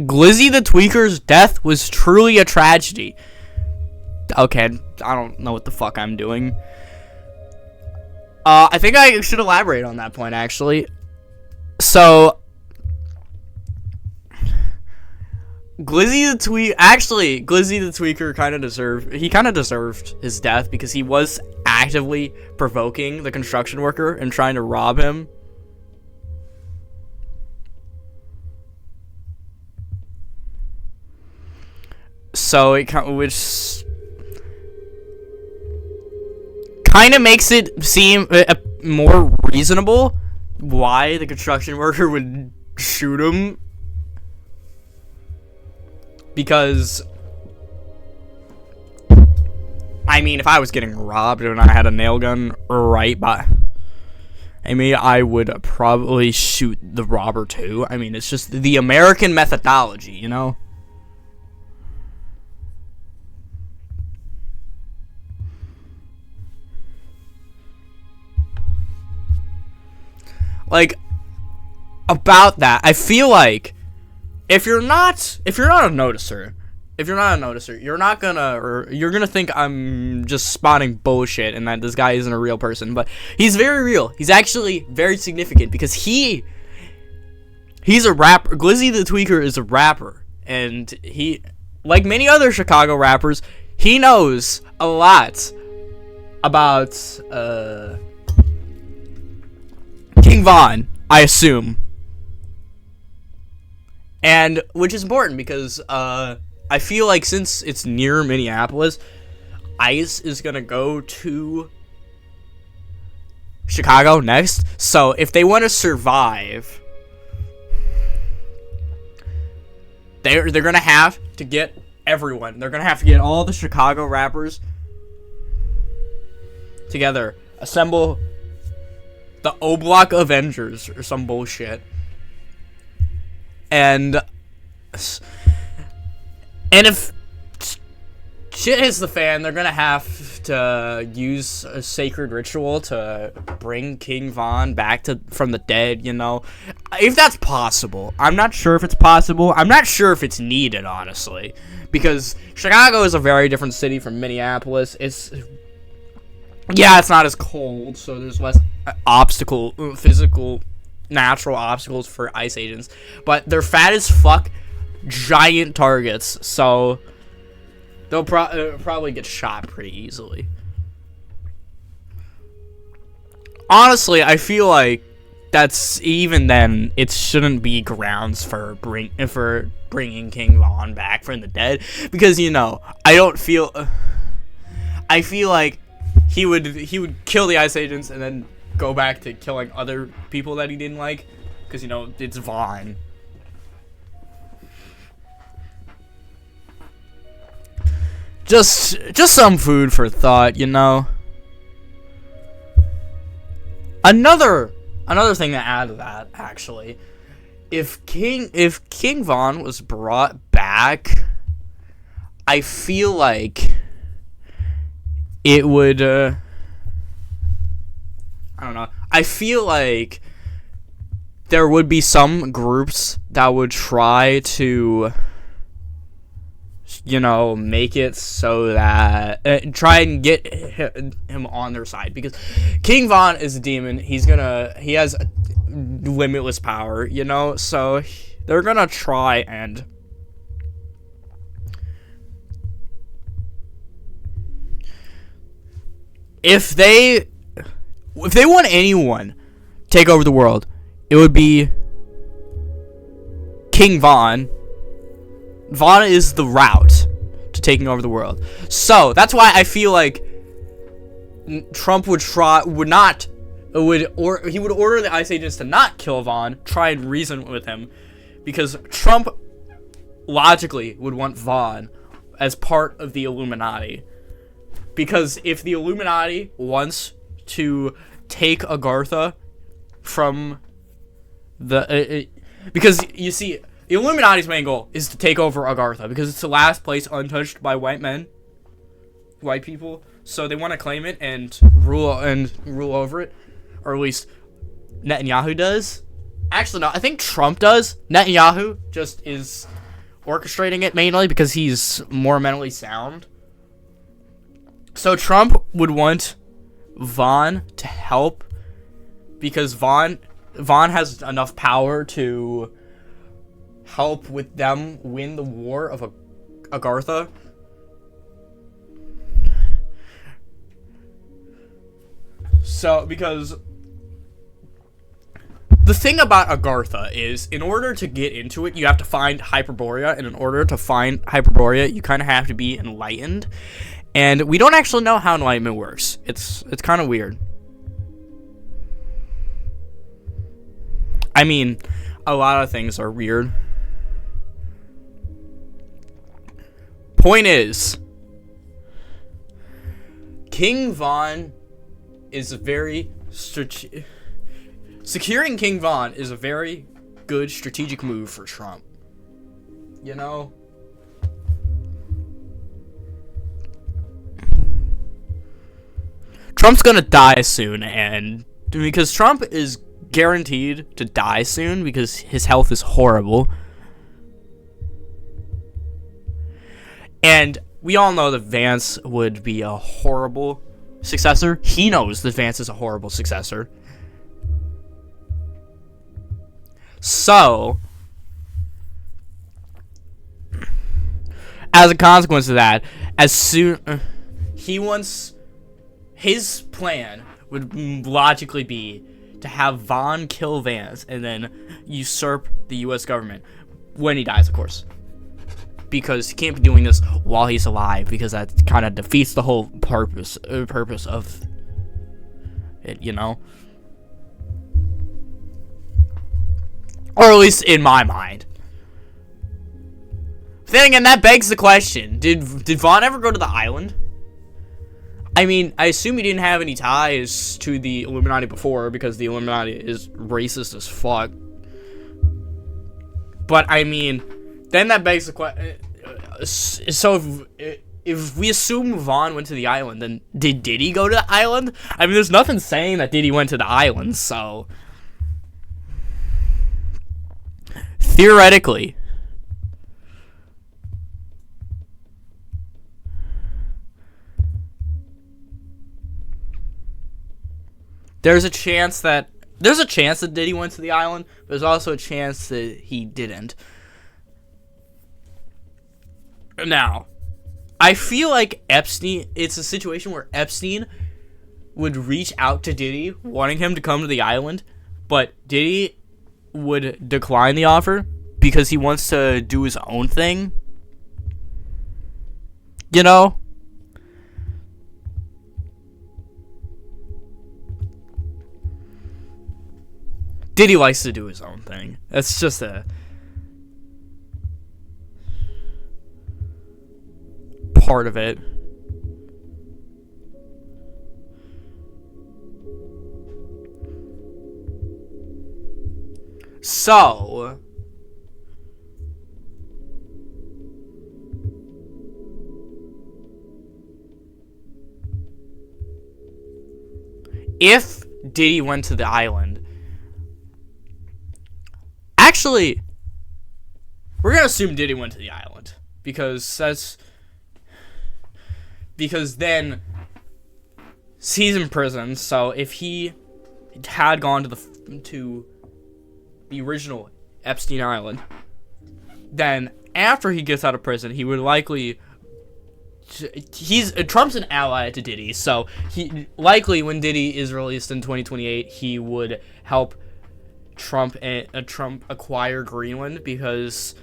Glizzy the Tweaker's death was truly a tragedy. Okay, I don't know what the fuck I'm doing. I think I should elaborate on that point, actually. So, Glizzy the Tweaker kind of deserved his death because he was actively provoking the construction worker and trying to rob him. So which kind of makes it seem more reasonable why the construction worker would shoot him. Because, I mean, if I was getting robbed and I had a nail gun right by me, I would probably shoot the robber too. I mean, it's just the American methodology, you know? Like, about that, I feel like if you're not a noticer, you're gonna think I'm just spotting bullshit and that this guy isn't a real person, but he's very real. He's actually very significant because he's a rapper. Glizzy the Tweaker is a rapper, and he, like many other Chicago rappers, he knows a lot about King Von, I assume. And which is important because I feel like since it's near Minneapolis, ICE is gonna go to Chicago next. So if they want to survive, they're gonna have to get everyone. They're gonna have to get all the Chicago rappers together, assemble the O-Block Avengers or some bullshit. And if shit hits the fan, they're gonna have to use a sacred ritual to bring King Von back from the dead, you know? If that's possible. I'm not sure if it's possible. I'm not sure if it's needed, honestly. Because Chicago is a very different city from Minneapolis. It's not as cold, so there's less physical, natural obstacles for ICE agents, but they're fat as fuck, giant targets, so they'll probably get shot pretty easily. Honestly, I feel like that's, even then, it shouldn't be grounds for bringing King Von back from the dead, because, you know, I feel like he would kill the ICE agents and then go back to killing other people that he didn't like, because, you know, it's Vaughn. Just some food for thought, you know. Another thing to add to that, actually, if King Von was brought back, I feel like it would I don't know. I feel like there would be some groups that would try to, you know, make it so that try and get him on their side, because King Von is a demon. He has limitless power, you know, so they're gonna try and if they want anyone take over the world, it would be King Von. Von is the route to taking over the world. So that's why I feel like Trump he would order the ICE agents to not kill Von, try and reason with him, because Trump logically would want Von as part of the Illuminati. Because if the Illuminati wants to take Agartha from because you see, the Illuminati's main goal is to take over Agartha because it's the last place untouched by white people. So they want to claim it and rule over it, or at least Netanyahu does. Actually, no, I think Trump does. Netanyahu just is orchestrating it mainly because he's more mentally sound. So Trump would want Vaughn to help because Vaughn has enough power to help with them win the war of Agartha. So, because the thing about Agartha is, in order to get into it, you have to find Hyperborea, and in order to find Hyperborea, you kind of have to be enlightened. And we don't actually know how enlightenment works. It's kind of weird. I mean, a lot of things are weird. Point is, King Vaughn is a very securing King Vaughn is a very good strategic move for Trump. You know? Trump's gonna die soon, and because Trump is guaranteed to die soon because his health is horrible. And we all know that Vance would be a horrible successor. He knows that Vance is a horrible successor. So, as a consequence of that, as soon his plan would logically be to have Vaughn kill Vance and then usurp the U.S. government when he dies, of course. Because he can't be doing this while he's alive, because that kind of defeats the whole purpose of it, you know? Or at least in my mind. Then again, that begs the question, did Vaughn ever go to the island? I mean, I assume he didn't have any ties to the Illuminati before, because the Illuminati is racist as fuck. But, I mean, then that begs the question. So, if we assume Vaughn went to the island, then did Diddy go to the island? I mean, there's nothing saying that Diddy went to the island, so. Theoretically. There's a chance that Diddy went to the island, but there's also a chance that he didn't. Now, I feel like it's a situation where Epstein would reach out to Diddy, wanting him to come to the island, but Diddy would decline the offer because he wants to do his own thing. You know? Diddy likes to do his own thing. That's just a part of it. So, if Diddy went to the island, actually, we're gonna assume Diddy went to the island because then he's in prison. So if he had gone to the original Epstein Island, then after he gets out of prison, he would likely. Trump's an ally to Diddy, so he likely when Diddy is released in 2028, he would help Trump acquire Greenland, because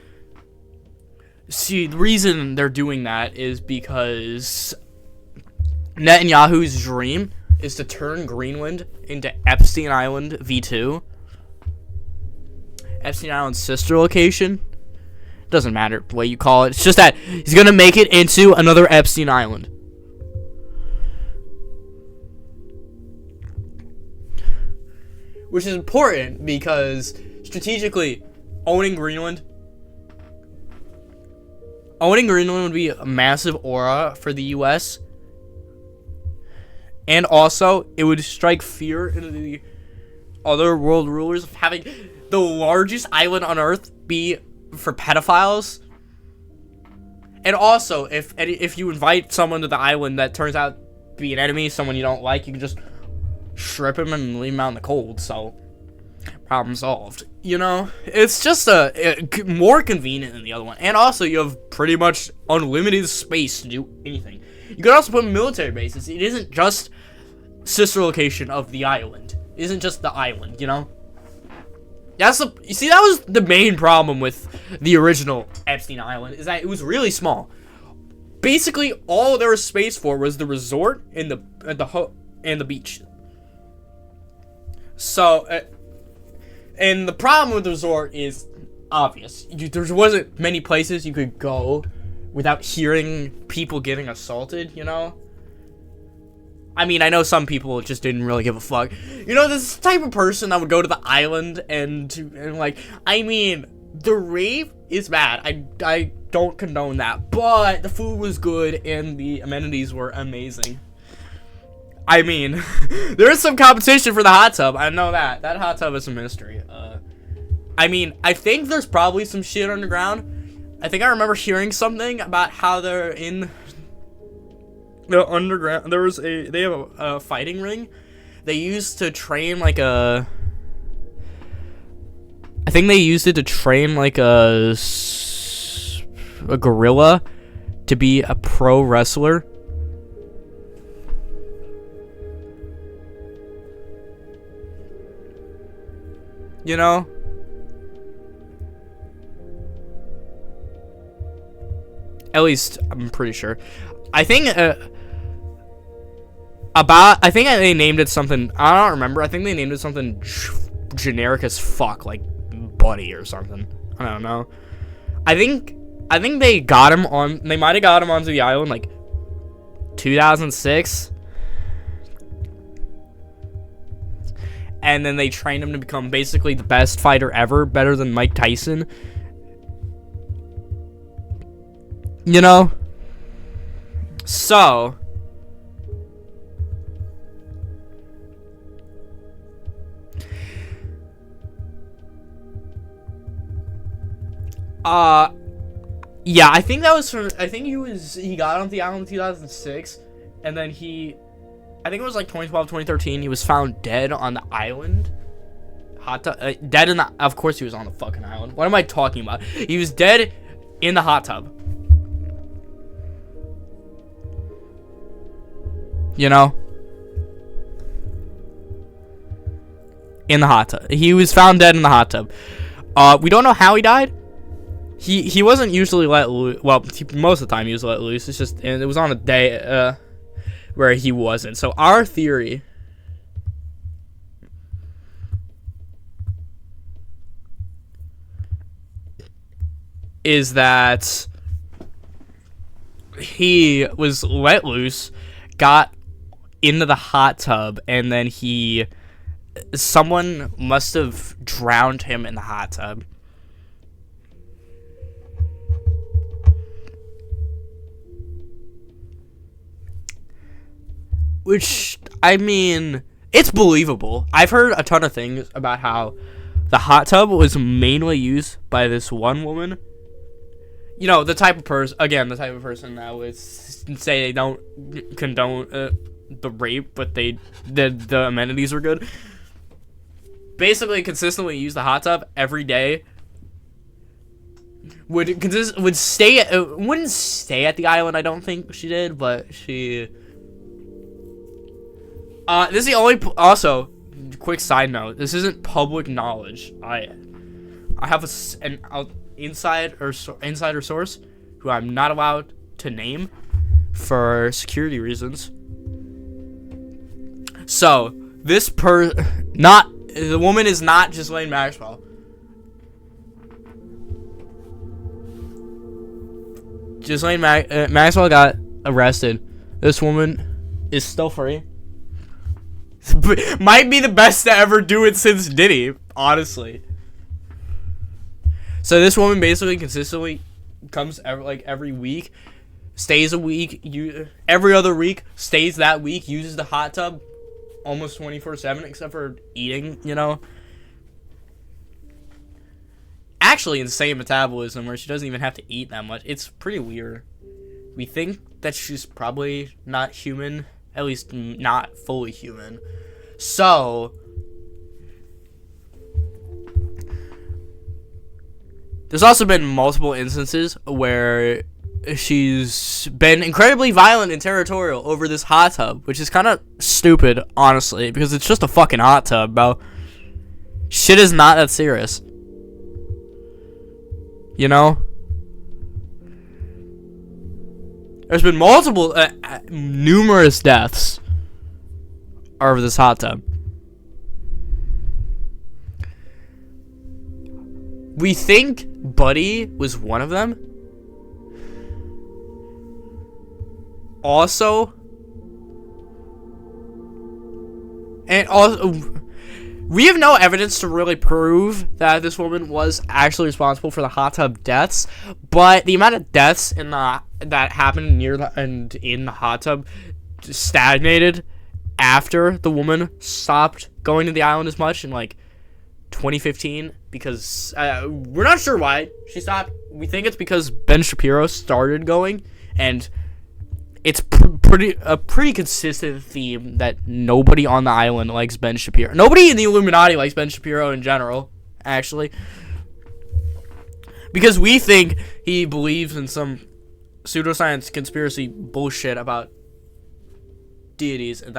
the reason they're doing that is because Netanyahu's dream is to turn Greenland into Epstein Island V2. Epstein Island's sister location. Doesn't matter the way you call it. It's just that he's gonna make it into another Epstein Island. Which is important because strategically, owning Greenland would be a massive aura for the U.S. And also, it would strike fear into the other world rulers of having the largest island on Earth be for pedophiles. And also, if you invite someone to the island that turns out to be an enemy, someone you don't like, you can just strip him and leave him out in the cold. So, problem solved. You know, it's just more convenient than the other one. And also, you have pretty much unlimited space to do anything. You can also put military bases. It isn't just sister location of the island. It isn't just the island, you know? You see, that was the main problem with the original Epstein Island, is that it was really small. Basically, all there was space for was the resort and the beach. So, and the problem with the resort is obvious. There wasn't many places you could go without hearing people getting assaulted, you know? I mean, I know some people just didn't really give a fuck. You know, this type of person that would go to the island and like, I mean, the rape is bad. I don't condone that, but the food was good and the amenities were amazing. I mean, there is some competition for the hot tub. I know that. That hot tub is a mystery. I mean, I think there's probably some shit underground. I think I remember hearing something about how they're in the underground. They have a fighting ring they used to train like a, I think they used it to train like a gorilla to be a pro wrestler. You know? At least I'm pretty sure. I think they named it something. I don't remember. I think they named it something generic as fuck, like Buddy or something. I don't know. I think they got him on. They might have got him onto the island like 2006, and then they trained him to become basically the best fighter ever, better than Mike Tyson. You know. So, yeah, I think that was from, I think he got on the island in 2006, and then I think it was like 2012, 2013, he was found dead on the island. Dead in the, of course he was on the fucking island. What am I talking about? He was dead in the hot tub. You know? In the hot tub. He was found dead in the hot tub. We don't know how he died. He wasn't usually let loose. Well, most of the time he was let loose. It's just, and it was on a day where he wasn't. So our theory is that he was let loose, got into the hot tub, and then someone must have drowned him in the hot tub. Which, I mean, it's believable. I've heard a ton of things about how the hot tub was mainly used by this one woman. You know, the type of person that would say they don't condone the rape, but the amenities were good. Basically, consistently use the hot tub every day. Wouldn't stay at the island. I don't think she did, but she. This is the only. Also, quick side note: this isn't public knowledge. I have an insider source who I'm not allowed to name for security reasons. So the woman is not Ghislaine Maxwell. Ghislaine Maxwell got arrested. This woman is still free. Might be the best to ever do it since Diddy, honestly. So this woman basically consistently comes every week, stays a week, every other week, stays that week, uses the hot tub almost 24/7 except for eating, you know. Actually insane metabolism where she doesn't even have to eat that much. It's pretty weird. We think that she's probably not human, at least not fully human. So, there's also been multiple instances where she's been incredibly violent and territorial over this hot tub, which is kind of stupid, honestly, because it's just a fucking hot tub, bro. Shit is not that serious. You know? There's been multiple, numerous deaths over this hot tub. We think Buddy was one of them. Also, we have no evidence to really prove that this woman was actually responsible for the hot tub deaths, but the amount of deaths that happened near in the hot tub stagnated after the woman stopped going to the island as much in like 2015, because we're not sure why she stopped. We think it's because Ben Shapiro started going, and it's a pretty consistent theme that nobody on the island likes Ben Shapiro. Nobody in the Illuminati likes Ben Shapiro in general, actually. Because we think he believes in some pseudoscience conspiracy bullshit about deities, and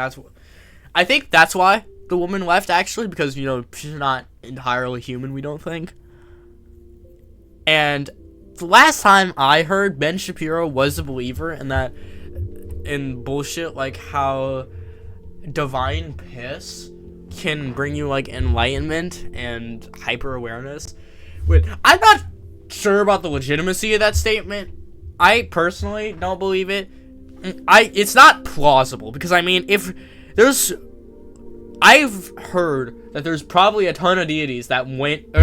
I think that's why the woman left, actually, because, you know, she's not entirely human, we don't think. And the last time I heard, Ben Shapiro was a believer in bullshit like how divine piss can bring you like enlightenment and hyper awareness. I'm not sure about the legitimacy of that statement. I personally don't believe it. It's not plausible, because I mean, I've heard that there's probably a ton of deities that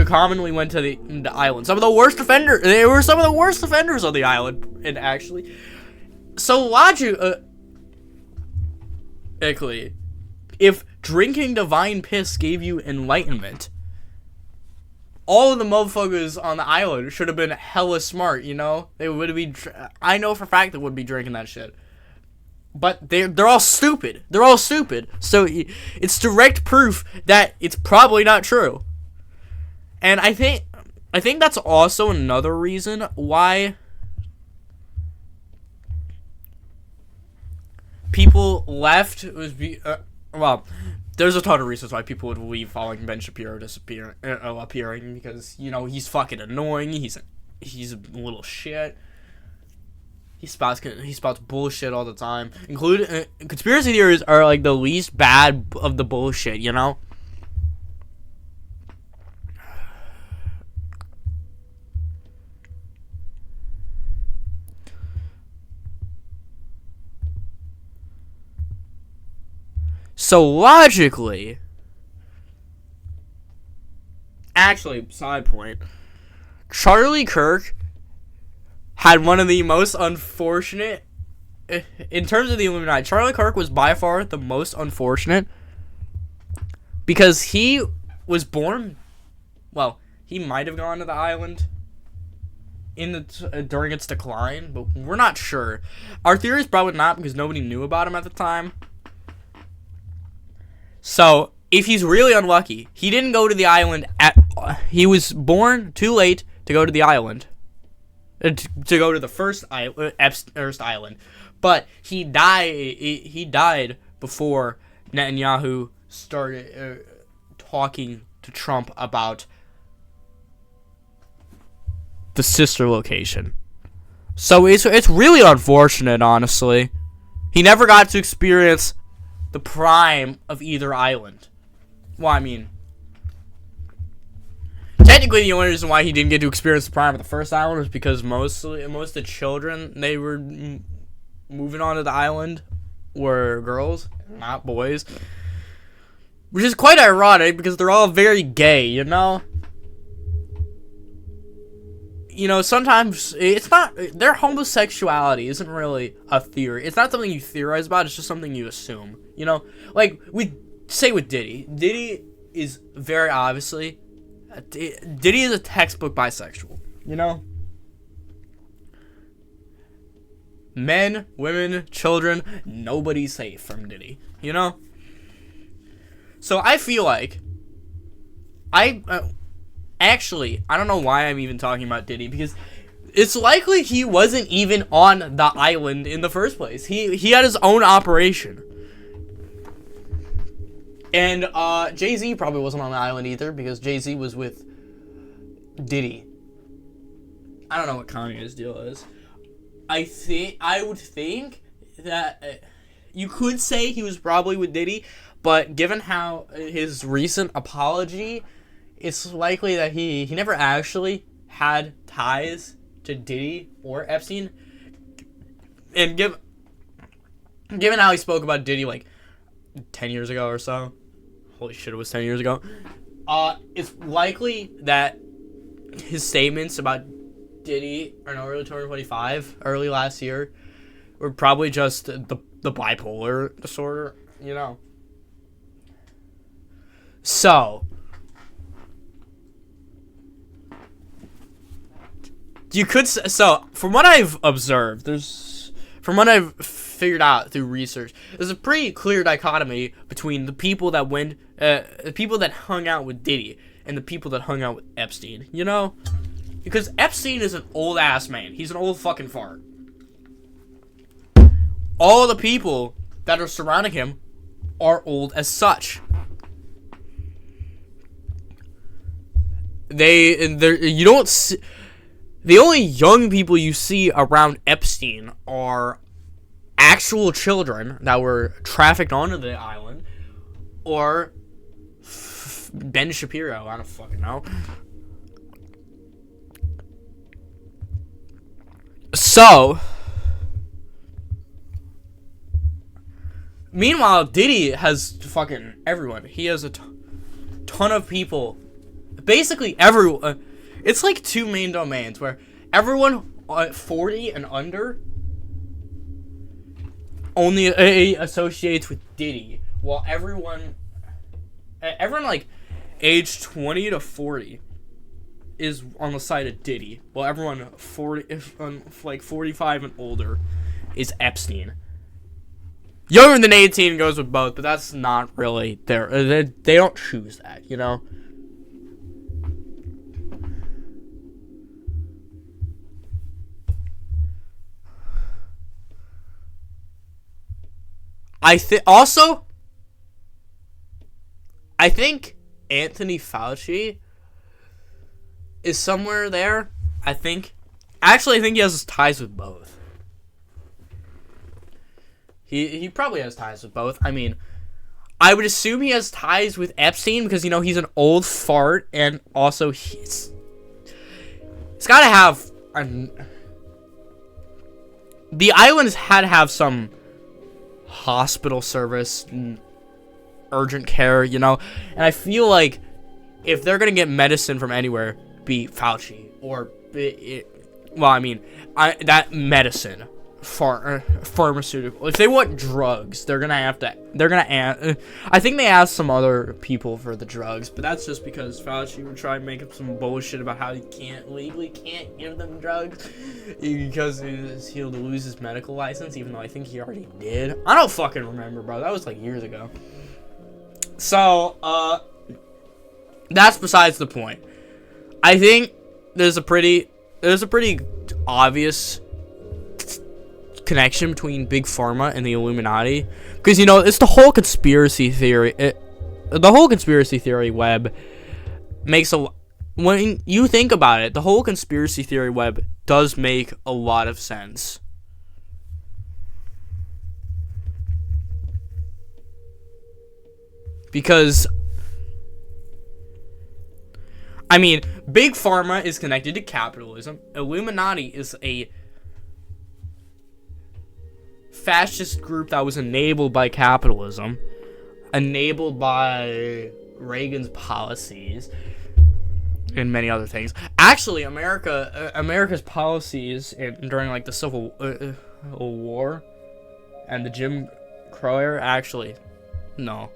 commonly went to the island. They were some of the worst offenders on the island, and actually. So logically, if drinking divine piss gave you enlightenment, all of the motherfuckers on the island should have been hella smart, you know? They would be. I know for a fact they would be drinking that shit. But they're all stupid. They're all stupid. So it's direct proof that it's probably not true. And I think that's also another reason why people left. Well, there's a ton of reasons why people would leave following Ben Shapiro appearing, because, you know, he's fucking annoying. He's a little shit. He spouts bullshit all the time. Including conspiracy theories are like the least bad of the bullshit, you know? So logically, actually, side point, Charlie Kirk had one of the most unfortunate, in terms of the Illuminati, Charlie Kirk was by far the most unfortunate, because he was born, well, he might have gone to the island during its decline, but we're not sure. Our theory is probably not, because nobody knew about him at the time. So, if he's really unlucky, he didn't go to the island he was born too late to go to the island. To go to the first island, but he died before Netanyahu started talking to Trump about the sister location. So it's really unfortunate, honestly. He never got to experience the prime of either island. Well, I mean, technically, the only reason why he didn't get to experience the prime of the first island was because most of the children they were moving onto the island were girls, not boys. Which is quite ironic, because they're all very gay, you know? You know, sometimes it's not. Their homosexuality isn't really a theory. It's not something you theorize about, it's just something you assume. You know? Like, with Diddy. Diddy is very obviously. Diddy is a textbook bisexual, you know? Men, women, children, nobody's safe from Diddy, you know? So I feel like actually, I don't know why I'm even talking about Diddy, because it's likely he wasn't even on the island in the first place. He had his own operation. And Jay-Z probably wasn't on the island either, because Jay-Z was with Diddy. I don't know what Kanye's deal is. I would think that you could say he was probably with Diddy, but given how his recent apology, it's likely that he never actually had ties to Diddy or Epstein. And given how he spoke about Diddy like 10 years ago or so, holy shit, it was 10 years ago, it's likely that his statements about Diddy in early 2025, early last year, were probably just the bipolar disorder, you know. So, you could so from what I've observed, from what I've figured out through research, there's a pretty clear dichotomy between the people that the people that hung out with Diddy and the people that hung out with Epstein, you know? Because Epstein is an old ass man. He's an old fucking fart. All the people that are surrounding him are old as such. You don't see, the only young people you see around Epstein are actual children that were trafficked onto the island, or Ben Shapiro. I don't fucking know. So, meanwhile, Diddy has fucking everyone. He has a ton of people. Basically, everyone. It's like two main domains where everyone 40 and under only associates with Diddy, while everyone like age 20 to 40 is on the side of Diddy, while everyone 45 and older is Epstein. Younger than 18 goes with both, but that's not really they don't choose that, you know. I think Anthony Fauci is somewhere there. I think he has ties with both. He probably has ties with both. I mean, I would assume he has ties with Epstein because, you know, he's an old fart, and also he's got to have the islands had to have some hospital service, urgent care, you know, and I feel like if they're gonna get medicine from anywhere, be Fauci or that medicine pharmaceutical. If they want drugs, I think they asked some other people for the drugs, but that's just because Fauci would try and make up some bullshit about how he legally can't give them drugs because he'll lose his medical license, even though I think he already did. I don't fucking remember, bro. That was like years ago. So, that's besides the point. I think there's a pretty obvious connection between Big Pharma and the Illuminati, because, you know, it's the whole conspiracy theory. The whole conspiracy theory web makes when you think about it, the whole conspiracy theory web does make a lot of sense. Because, I mean, Big Pharma is connected to capitalism. Illuminati is a fascist group that was enabled by capitalism, enabled by Reagan's policies, and many other things. Actually, America's policies during like the Civil War and the Jim Crow era, actually, no.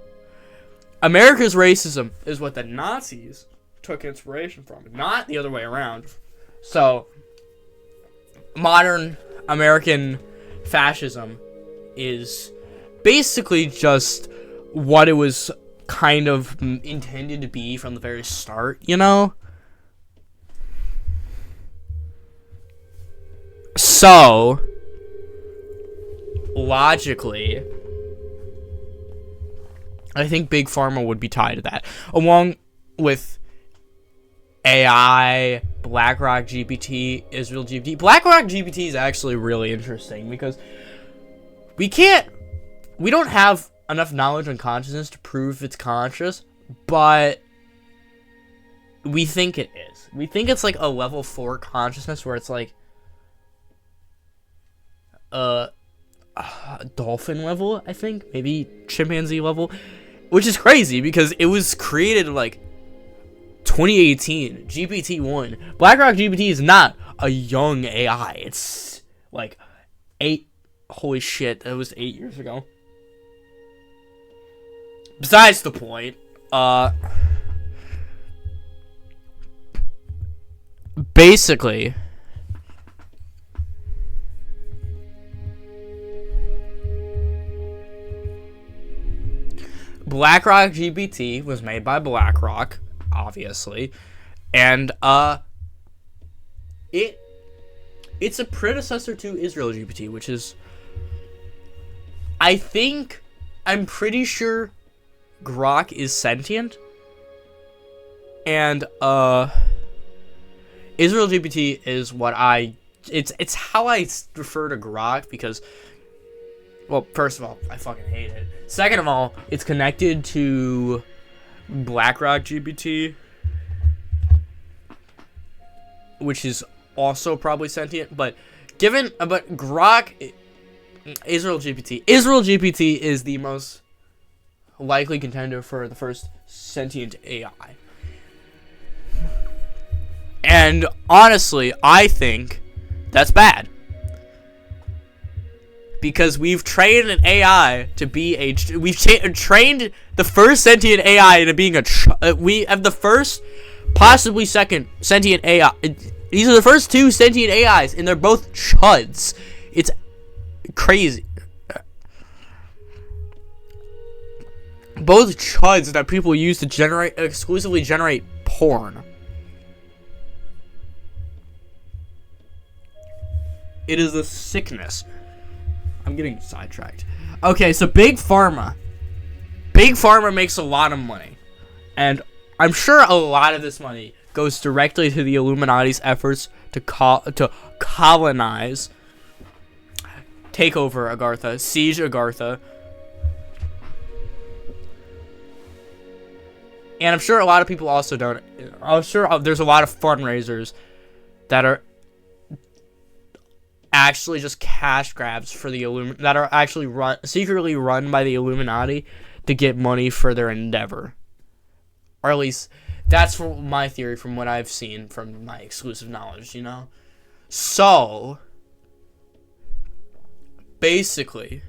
America's racism is what the Nazis took inspiration from, not the other way around. So, modern American fascism is basically just what it was kind of intended to be from the very start, you know? So, logically, I think Big Pharma would be tied to that, along with AI, BlackRock GPT, Israel GPT. BlackRock GPT is actually really interesting because we don't have enough knowledge on consciousness to prove it's conscious, but we think it is. We think it's like a level 4 consciousness where it's like dolphin level, I think, maybe chimpanzee level, which is crazy because it was created like 2018, GPT-1. BlackRock GPT is not a young AI. It's like holy shit, that was 8 years ago. Besides the point, basically, BlackRock GPT was made by BlackRock, obviously, and it's a predecessor to Israel GPT, which is, I'm pretty sure Grok is sentient, and Israel GPT is what it's how I refer to Grok because, well, first of all, I fucking hate it. Second of all, it's connected to BlackRock GPT, which is also probably sentient, but Grok, Israel GPT is the most likely contender for the first sentient AI. And honestly, I think that's bad. Because we've trained an AI to be trained the first sentient AI into being we have the first, possibly second sentient AI. These are the first 2 sentient AIs, and they're both chuds. It's crazy. Both chuds that people use to exclusively generate porn. It is a sickness. I'm getting sidetracked. Okay, so Big Pharma. Big Pharma makes a lot of money. And I'm sure a lot of this money goes directly to the Illuminati's efforts to colonize, take over Agartha, siege Agartha. And I'm sure a lot of people also don't. I'm sure there's a lot of fundraisers that are actually just cash grabs for the that are actually secretly run by the Illuminati to get money for their endeavor. Or at least that's my theory from what I've seen from my exclusive knowledge, you know? So, basically,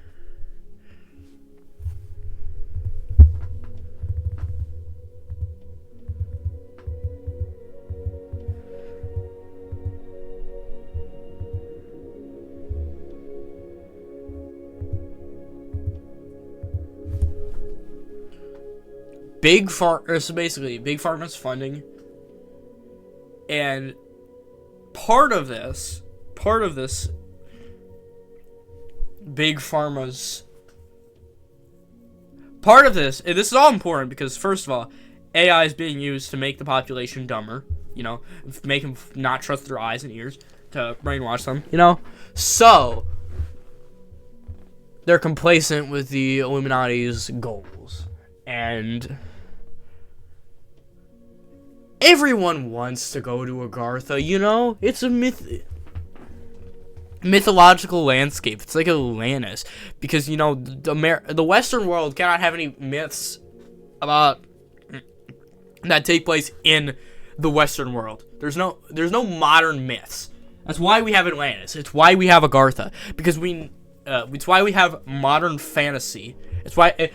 Big Pharma's funding, and part of this Big Pharma's part of this, and this is all important because first of all, AI is being used to make the population dumber, you know, make them not trust their eyes and ears, to brainwash them, you know, so they're complacent with the Illuminati's goals. And everyone wants to go to Agartha, you know? It's a mythological landscape. It's like Atlantis. Because, you know, the Western world cannot have any myths about that take place in the Western world. There's no modern myths. That's why we have Atlantis. It's why we have Agartha. Because it's why we have modern fantasy. It's why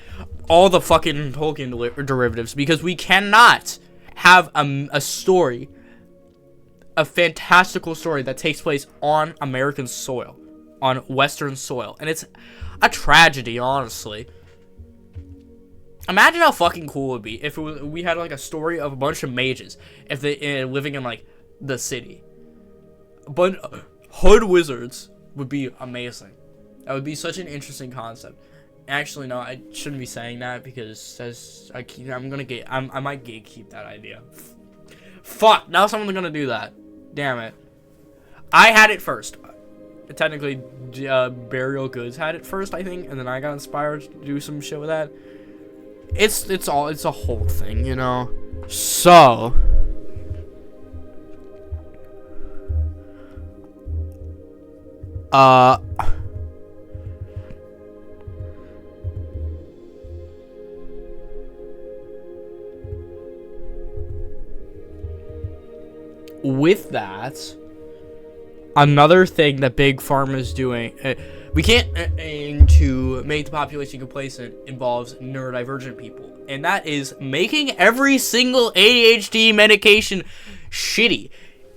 all the fucking Tolkien derivatives, because we cannot have a fantastical story that takes place on American soil, on Western soil, and it's a tragedy, honestly. Imagine how fucking cool it would be if we had like a story of a bunch of mages if they living in like the city. But hood wizards would be amazing. That would be such an interesting concept. Actually, no, I shouldn't be saying that because I might gatekeep that idea. Fuck, now someone's gonna do that. Damn it. I had it first. Technically, Burial Goods had it first, I think, and then I got inspired to do some shit with that. It's a whole thing, you know. So with that, another thing that Big Pharma is doing, we can't aim to make the population complacent, involves neurodivergent people. And that is making every single ADHD medication shitty.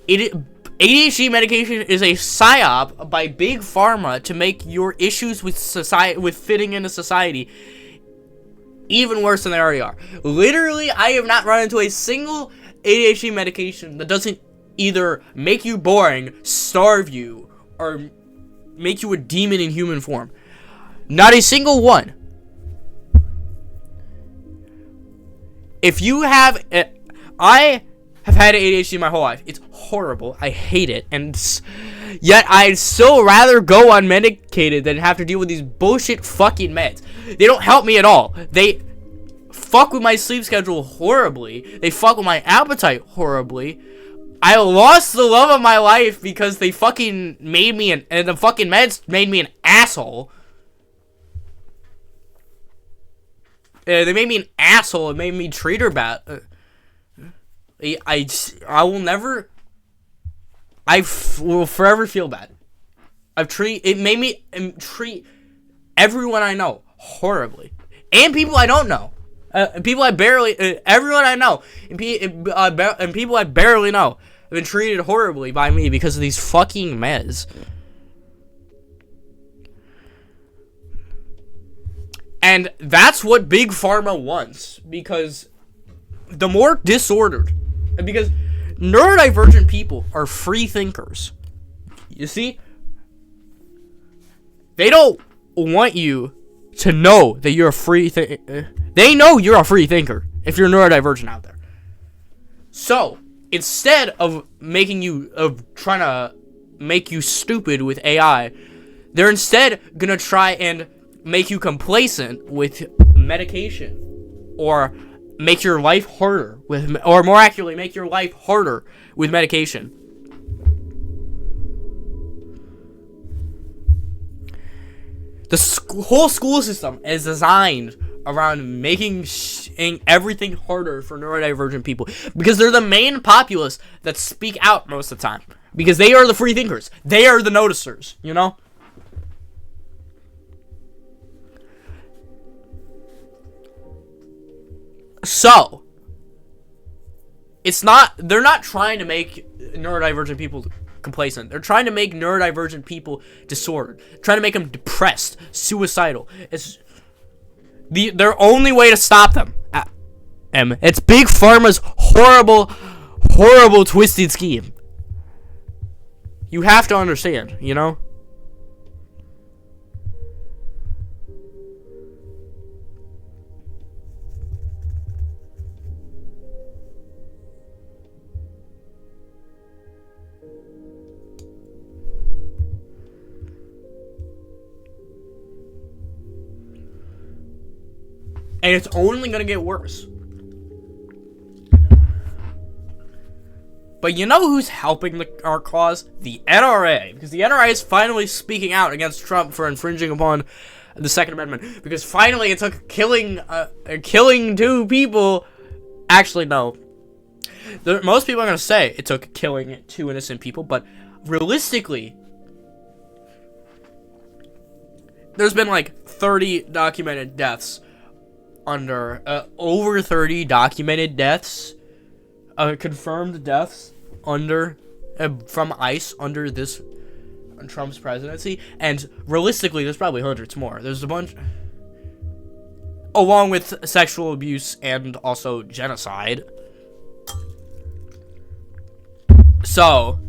ADHD medication is a psyop by Big Pharma to make your issues with society, with fitting into society, even worse than they already are. Literally, I have not run into a single ADHD medication that doesn't either make you boring, starve you, or make you a demon in human form. Not a single one. If you have, I have had ADHD my whole life. It's horrible. I hate it, and yet I'd still rather go unmedicated than have to deal with these bullshit fucking meds. They don't help me at all. They fuck with my sleep schedule horribly. They fuck with my appetite horribly. I lost the love of my life because they fucking made me and the fucking meds made me an asshole. They made me an asshole. It made me treat her bad. I will never. Will forever feel bad. It made me treat everyone I know horribly, and people I don't know, people I barely, everyone I know, and people I barely know have been treated horribly by me because of these fucking meds. And that's what Big Pharma wants, because the more disordered, because neurodivergent people are free thinkers. You see? They don't want you to know that you're a free thinker. They know you're a free thinker if you're neurodivergent out there. So, instead of trying to make you stupid with AI, they're instead gonna try and make you complacent with medication, or make your life harder with, or more accurately, make your life harder with medication. The whole school system is designed around making everything harder for neurodivergent people, because they're the main populace that speak out most of the time, because they are the free thinkers. They are the noticers, you know? So, they're not trying to make neurodivergent people complacent. They're trying to make neurodivergent people disordered. Trying to make them depressed, suicidal. It's their only way to stop them. It's Big Pharma's horrible, twisted scheme. You have to understand, you know? And it's only going to get worse. But you know who's helping our cause? The NRA. Because the NRA is finally speaking out against Trump for infringing upon the Second Amendment. Because finally it took killing two people. Actually, no. Most people are going to say it took killing two innocent people. But realistically, there's been like 30 documented deaths. Over 30 documented deaths, confirmed deaths from ICE under this Trump's presidency, and realistically, there's probably hundreds more. There's a bunch, along with sexual abuse and also genocide. So,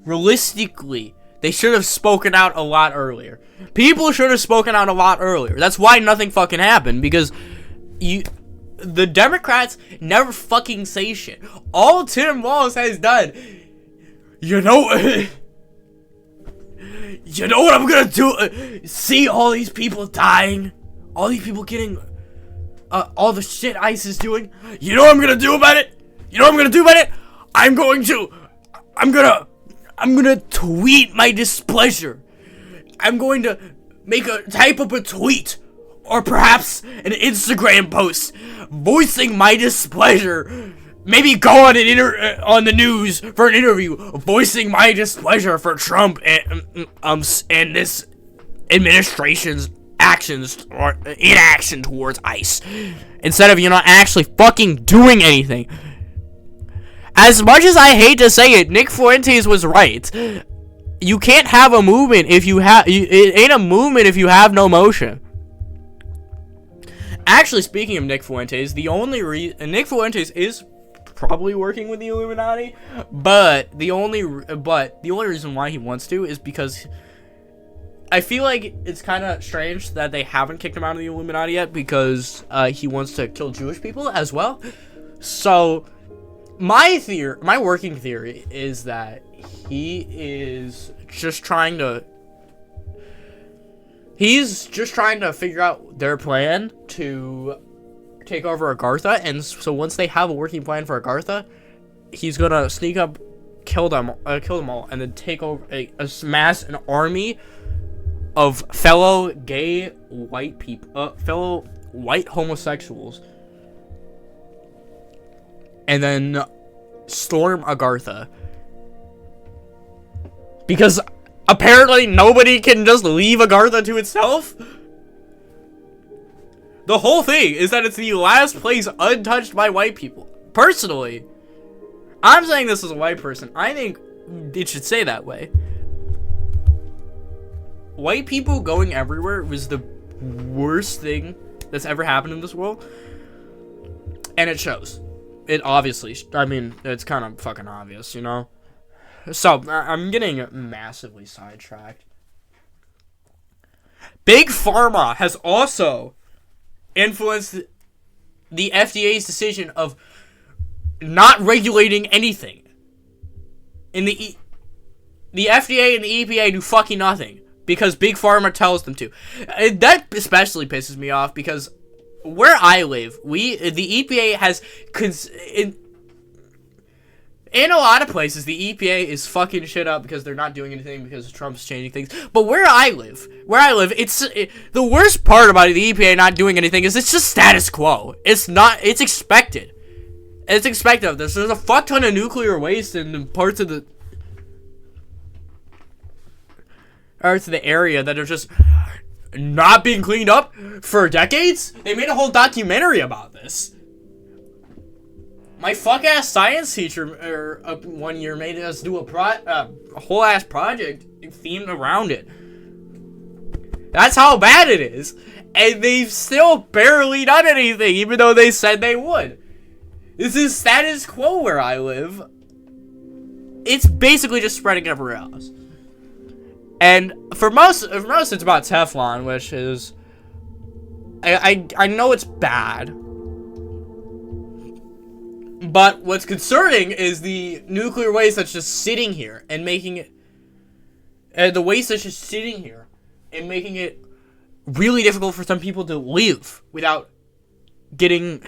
realistically, they should have spoken out a lot earlier. People should have spoken out a lot earlier. That's why nothing fucking happened, because the Democrats never fucking say shit. All Tim Walz has done, you know what I'm gonna do? See all these people dying, all these people getting, all the shit ICE is doing. You know what I'm gonna do about it? I'm gonna tweet my displeasure. I'm going to type up a tweet, or perhaps an Instagram post, voicing my displeasure. Maybe go on on the news for an interview, voicing my displeasure for Trump and this administration's actions or inaction towards ICE, instead of actually fucking doing anything. As much as I hate to say it, Nick Fuentes was right. You can't have a movement if you have. It ain't a movement if you have no motion. Actually, speaking of Nick Fuentes, Nick Fuentes is probably working with the Illuminati, but the only reason why he wants to is because I feel like it's kind of strange that they haven't kicked him out of the Illuminati yet, because he wants to kill Jewish people as well. So my working theory is that he is just trying to figure out their plan to take over Agartha, and so once they have a working plan for Agartha, he's gonna sneak up, kill them all, and then take over, amass an army of fellow gay white people, fellow white homosexuals, and then storm Agartha. Because apparently nobody can just leave Agartha to itself. The whole thing is that it's the last place untouched by white people. Personally, I'm saying this as a white person. I think it should say that way. White people going everywhere was the worst thing that's ever happened in this world. And it shows. It obviously, I mean, it's kind of fucking obvious, So, I'm getting massively sidetracked. Big Pharma has also influenced the FDA's decision of not regulating anything. And the FDA and the EPA do fucking nothing because Big Pharma tells them to. That especially pisses me off because where I live, the EPA has in a lot of places, the EPA is fucking shit up because they're not doing anything because Trump's changing things. But where I live, the worst part about the EPA not doing anything is it's just status quo. It's expected. It's expected of this. There's a fuck ton of nuclear waste in parts of the area that are just not being cleaned up for decades. They made a whole documentary about this. My fuck-ass science teacher one year made us do a whole-ass project themed around it. That's how bad it is. And they've still barely done anything, even though they said they would. This is status quo where I live. It's basically just spreading everywhere else. And for most it's about Teflon, which is... I know it's bad. But what's concerning is the nuclear waste that's just sitting here and making it... the waste that's just sitting here and making it really difficult for some people to live without getting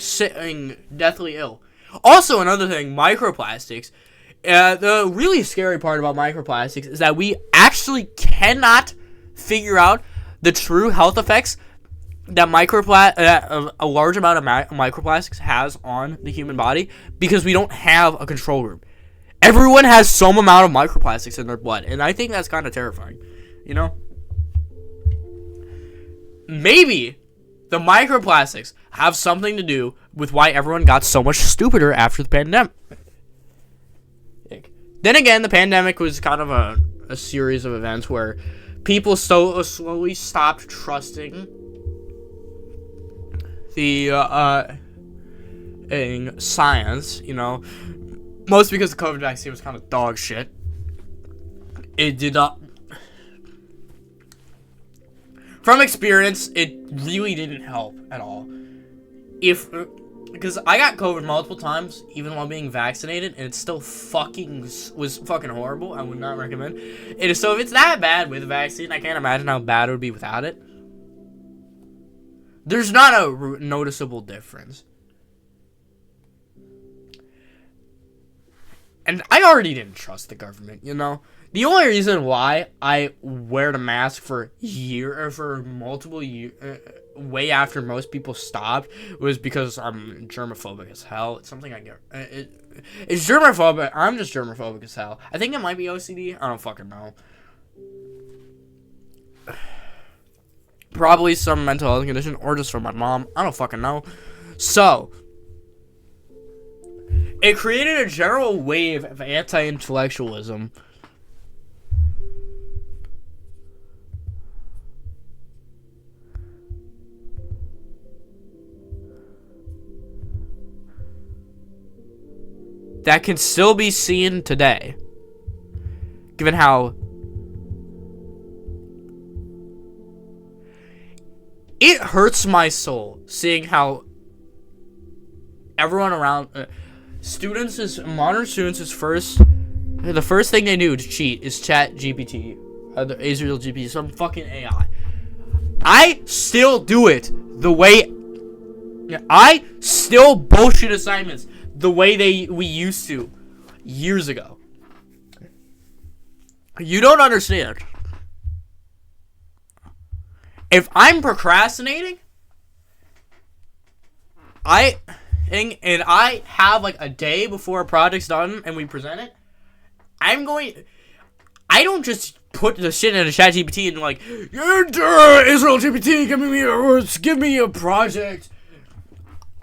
deathly ill. Also, another thing, microplastics. The really scary part about microplastics is that we actually cannot figure out the true health effects that a large amount of microplastics has on the human body because we don't have a control group. Everyone has some amount of microplastics in their blood, and I think that's kind of terrifying, Maybe the microplastics have something to do with why everyone got so much stupider after the pandemic. Then again, the pandemic was kind of a series of events where people slowly stopped trusting the in science, you know, mostly because the COVID vaccine was kind of dog shit. It did not, from experience, it really didn't help at all. Because I got COVID multiple times, even while being vaccinated, and it still was fucking horrible. I would not recommend it. So if it's that bad with a vaccine, I can't imagine how bad it would be without it. There's not a noticeable difference. And I already didn't trust the government, you know? The only reason why I wear the mask for multiple years, way after most people stopped, was because I'm germophobic as hell. It's something I get. It's germophobic. I'm just germophobic as hell. I think it might be OCD. I don't fucking know. Probably some mental health condition, or just from my mom. I don't fucking know. So, it created a general wave of anti-intellectualism. That can still be seen today, given how it hurts my soul seeing how everyone around modern students the first thing they do to cheat is chat GPT, the Israel GPT, some fucking AI. I still do it the way I still bullshit assignments the way we used to years ago. You don't understand. If I'm procrastinating, and I have like a day before a project's done and we present it, I don't just put the shit in a chat GPT and like, Israel GPT, give me a project.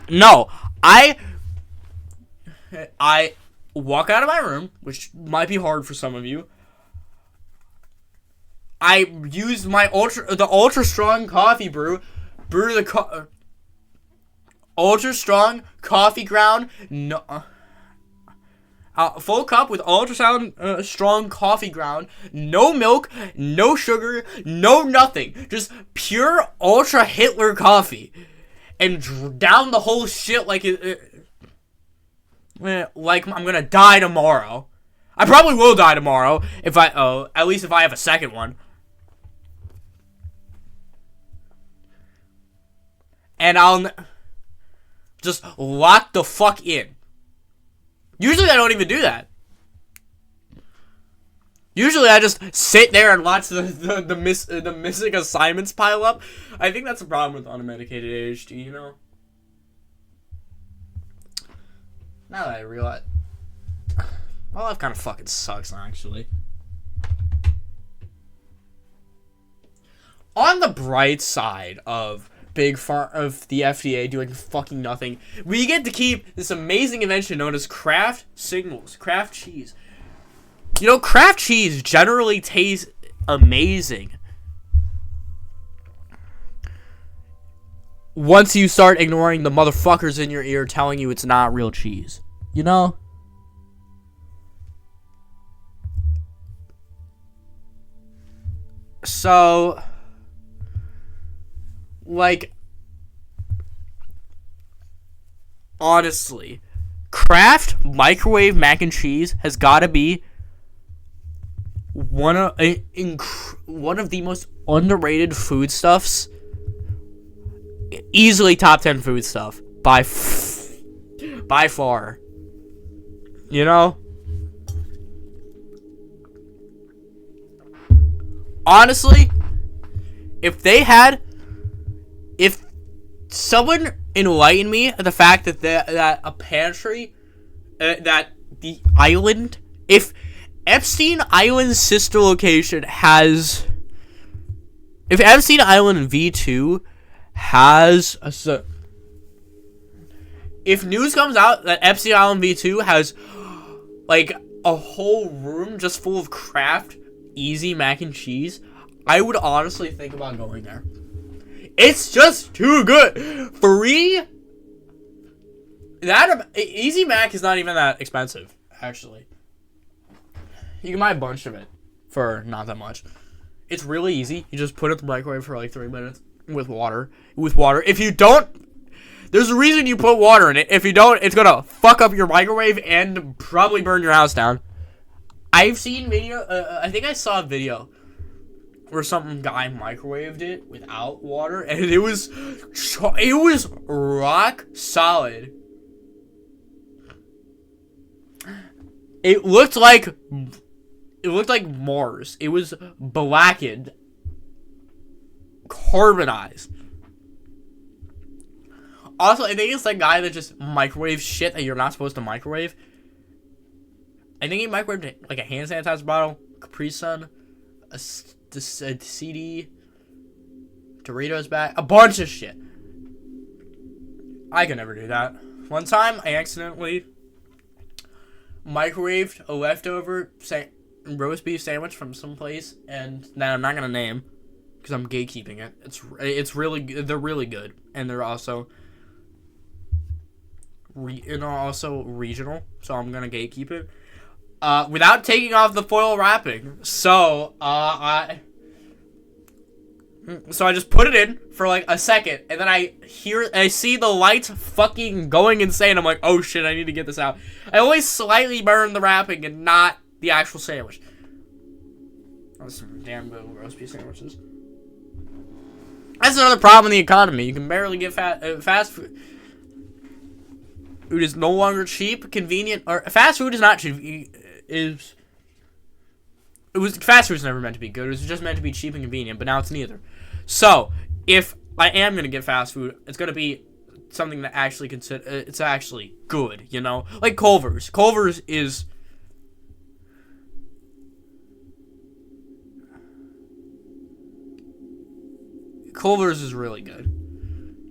No, I walk out of my room, which might be hard for some of you. I use the ultra strong coffee brew the ultra strong coffee ground, full cup with ultra strong coffee ground, no milk, no sugar, no nothing, just pure ultra Hitler coffee, and down the whole shit like I'm gonna die tomorrow. I probably will die tomorrow at least if I have a second one. And I'll just lock the fuck in. Usually I don't even do that. Usually I just sit there and watch the missing assignments pile up. I think that's a problem with unmedicated ADHD, you know? Now that I realize, my life kind of fucking sucks, actually. On the bright side of of the FDA doing fucking nothing, we get to keep this amazing invention known as Kraft Signals, Kraft cheese. You know, Kraft cheese generally tastes amazing once you start ignoring the motherfuckers in your ear telling you it's not real cheese. You know? So, like, honestly, Kraft microwave mac and cheese has got to be one of the most underrated foodstuffs. Easily top 10 foodstuff by far. You know? Honestly, if someone enlightened me of the fact that a pantry, that the island, if Epstein Island's sister location if Epstein Island V2 has if news comes out that Epstein Island V2 has like a whole room just full of Kraft Easy mac and cheese, I would honestly think about going there. It's just too good. Free. That Easy Mac is not even that expensive, actually. You can buy a bunch of it for not that much. It's really easy. You just put it in the microwave for like 3 minutes with water. If you don't, there's a reason you put water in it. If you don't, it's gonna fuck up your microwave and probably burn your house down. I've seen video. I think I saw a video where some guy microwaved it without water, and it was rock solid. It looked like Mars. It was blackened, carbonized. Also, I think it's that guy that just microwaves shit that you're not supposed to microwave. I think he microwaved like a hand sanitizer bottle, Capri Sun, a CD, Doritos bag, a bunch of shit. I could never do that. One time, I accidentally microwaved a leftover roast beef sandwich from some place, and that I'm not gonna name because I'm gatekeeping it. It's really, they're really good, and they're also regional, so I'm gonna gatekeep it. Without taking off the foil wrapping. So, I just put it in for like a second, and then I see the lights fucking going insane. I'm like, oh shit, I need to get this out. I always slightly burn the wrapping and not the actual sandwich. Those some damn good roast beef sandwiches. That's another problem in the economy. You can barely get fast food. Food is no longer cheap, convenient, or fast food is not cheap. Fast food's never meant to be good. It was just meant to be cheap and convenient, but now it's neither. So, if I am gonna get fast food, it's gonna be something that actually it's actually good, you know? Like Culver's. Culver's is really good.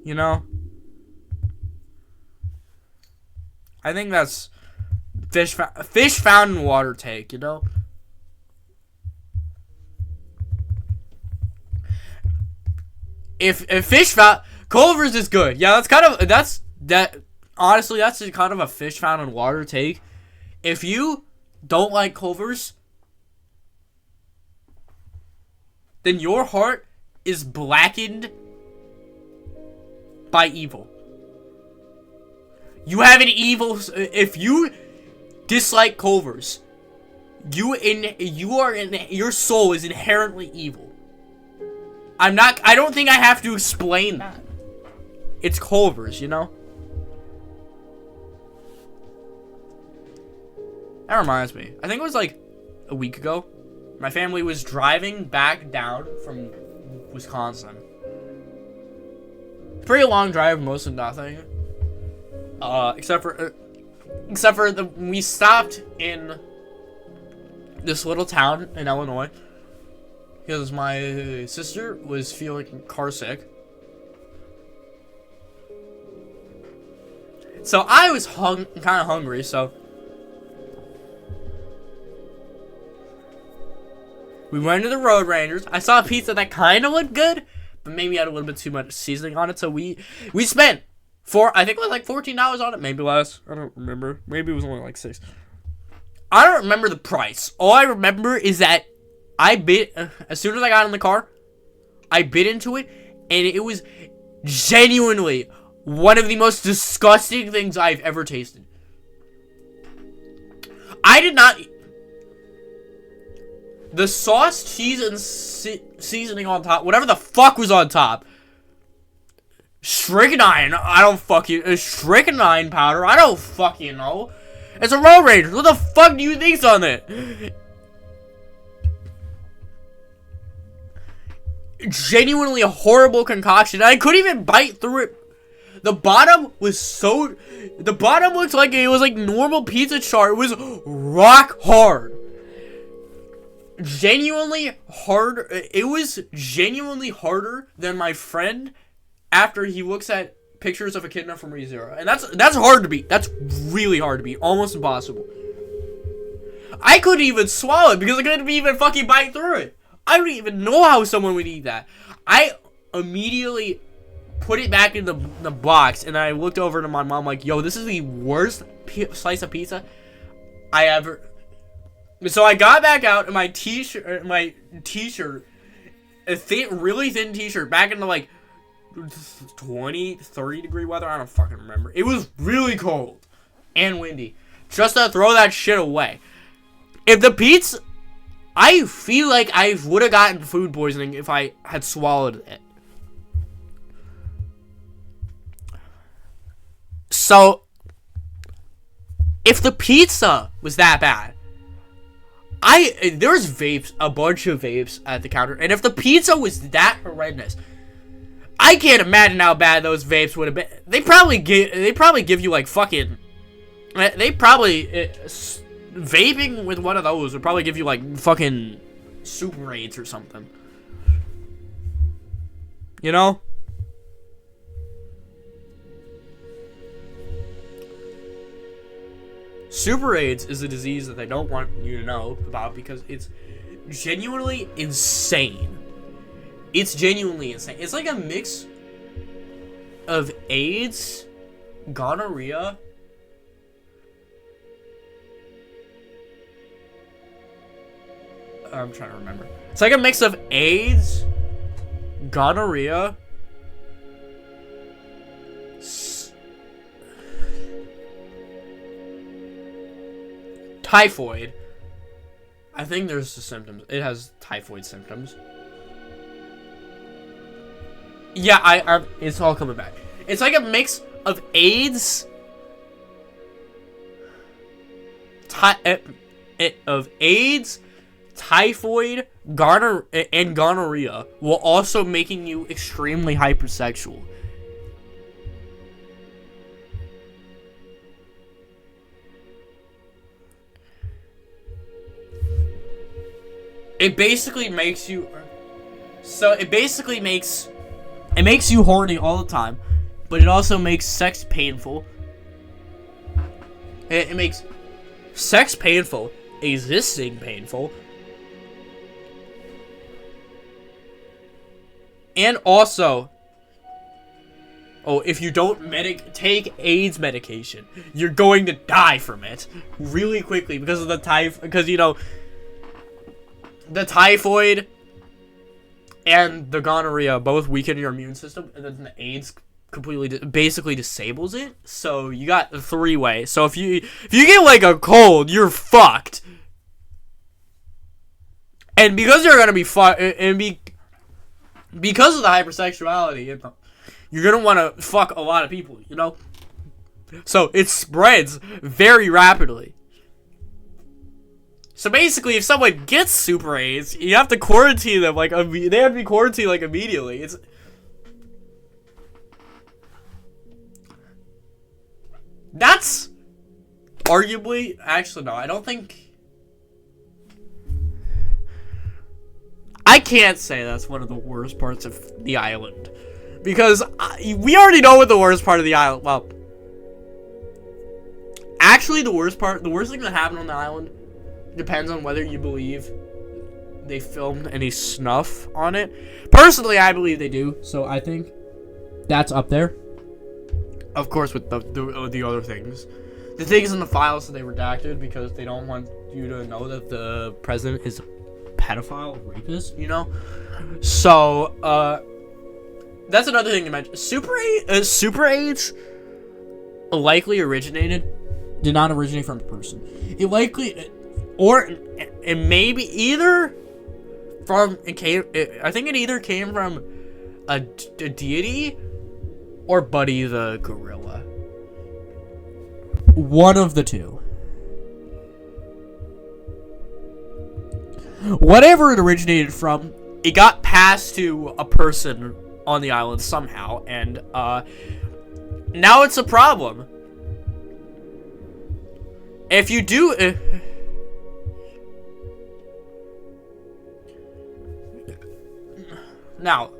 You know? I think that's fish found in water take, you know? If fish found Culver's is good. Yeah, honestly, that's kind of a fish found in water take. If you don't like Culver's, then your heart is blackened by evil. You have an evil. If you dislike Culver's, your soul is inherently evil. I don't think I have to explain that. It's Culver's, you know? That reminds me. I think it was like a week ago. My family was driving back down from Wisconsin. Pretty long drive, mostly nothing. Except for we stopped in this little town in Illinois because my sister was feeling car sick. So I was kind of hungry, so we went to the Road Rangers. I saw a pizza that kind of looked good, but maybe had a little bit too much seasoning on it. So we spent I think it was like $14 on it, maybe less. I don't remember. Maybe it was only like $6. I don't remember the price. All I remember is that I bit as soon as I got in the car. I bit into it, and it was genuinely one of the most disgusting things I've ever tasted. I did not. The sauce, cheese, and seasoning on top, whatever the fuck was on top. Strychnine, strychnine powder, I don't fucking know. It's a Road Ranger. What the fuck do you think's on it? Genuinely a horrible concoction. I couldn't even bite through it. The bottom looked like it was like normal pizza char. It was rock hard. Genuinely hard. It was genuinely harder than my friend after he looks at pictures of echidna from ReZero, and that's hard to beat. That's really hard to beat, almost impossible. I couldn't even swallow it because I couldn't even fucking bite through it. I don't even know how someone would eat that. I immediately put it back in the box, and I looked over to my mom like, yo, this is the worst slice of pizza I ever... So I got back out in my t-shirt, a really thin t-shirt, back into like 20, 30 degree weather. I don't fucking remember. It was really cold and windy. Just to throw that shit away. If the pizza... I feel like I would have gotten food poisoning if I had swallowed it. So, if the pizza was that bad, there was vapes, a bunch of vapes at the counter, and if the pizza was that horrendous, I can't imagine how bad those vapes would have been. They probably give you like fucking, vaping with one of those would probably give you like fucking Super AIDS or something. You know? Super AIDS is a disease that they don't want you to know about because it's genuinely insane. It's genuinely insane. It's like a mix of AIDS, gonorrhea, I'm trying to remember. It's like a mix of AIDS, gonorrhea, typhoid. I think there's the symptoms. It has typhoid symptoms. Yeah, it's all coming back. It's like a mix of AIDS, typhoid, and gonorrhea, while also making you extremely hypersexual. It basically makes you... It makes you horny all the time, but it also makes sex painful. It makes sex painful, existing painful, and also, if you don't take AIDS medication, you're going to die from it really quickly because of the the typhoid and the gonorrhea both weaken your immune system, and then the AIDS basically disables it. So you got the three-way. So if you get like a cold, you're fucked. And because you're gonna be fucked, because of the hypersexuality, you're gonna want to fuck a lot of people, you know. So it spreads very rapidly. So basically, if someone gets Super AIDS, you have to quarantine them they have to be quarantined like immediately. That's arguably, actually no, I don't think. I can't say that's one of the worst parts of the island, because we already know what the worst part of the island. Well, actually, the worst thing that happened on the island. Depends on whether you believe they filmed any snuff on it. Personally, I believe they do, so I think that's up there. Of course, with the other things. The things in the files that they redacted because they don't want you to know that the president is a pedophile rapist, you know? So, that's another thing to mention. Super AIDS likely did not originate from a person. It likely... Or it maybe either from I think it either came from a deity or Buddy the gorilla. One of the two. Whatever it originated from, it got passed to a person on the island somehow, and now it's a problem. If you do... Now,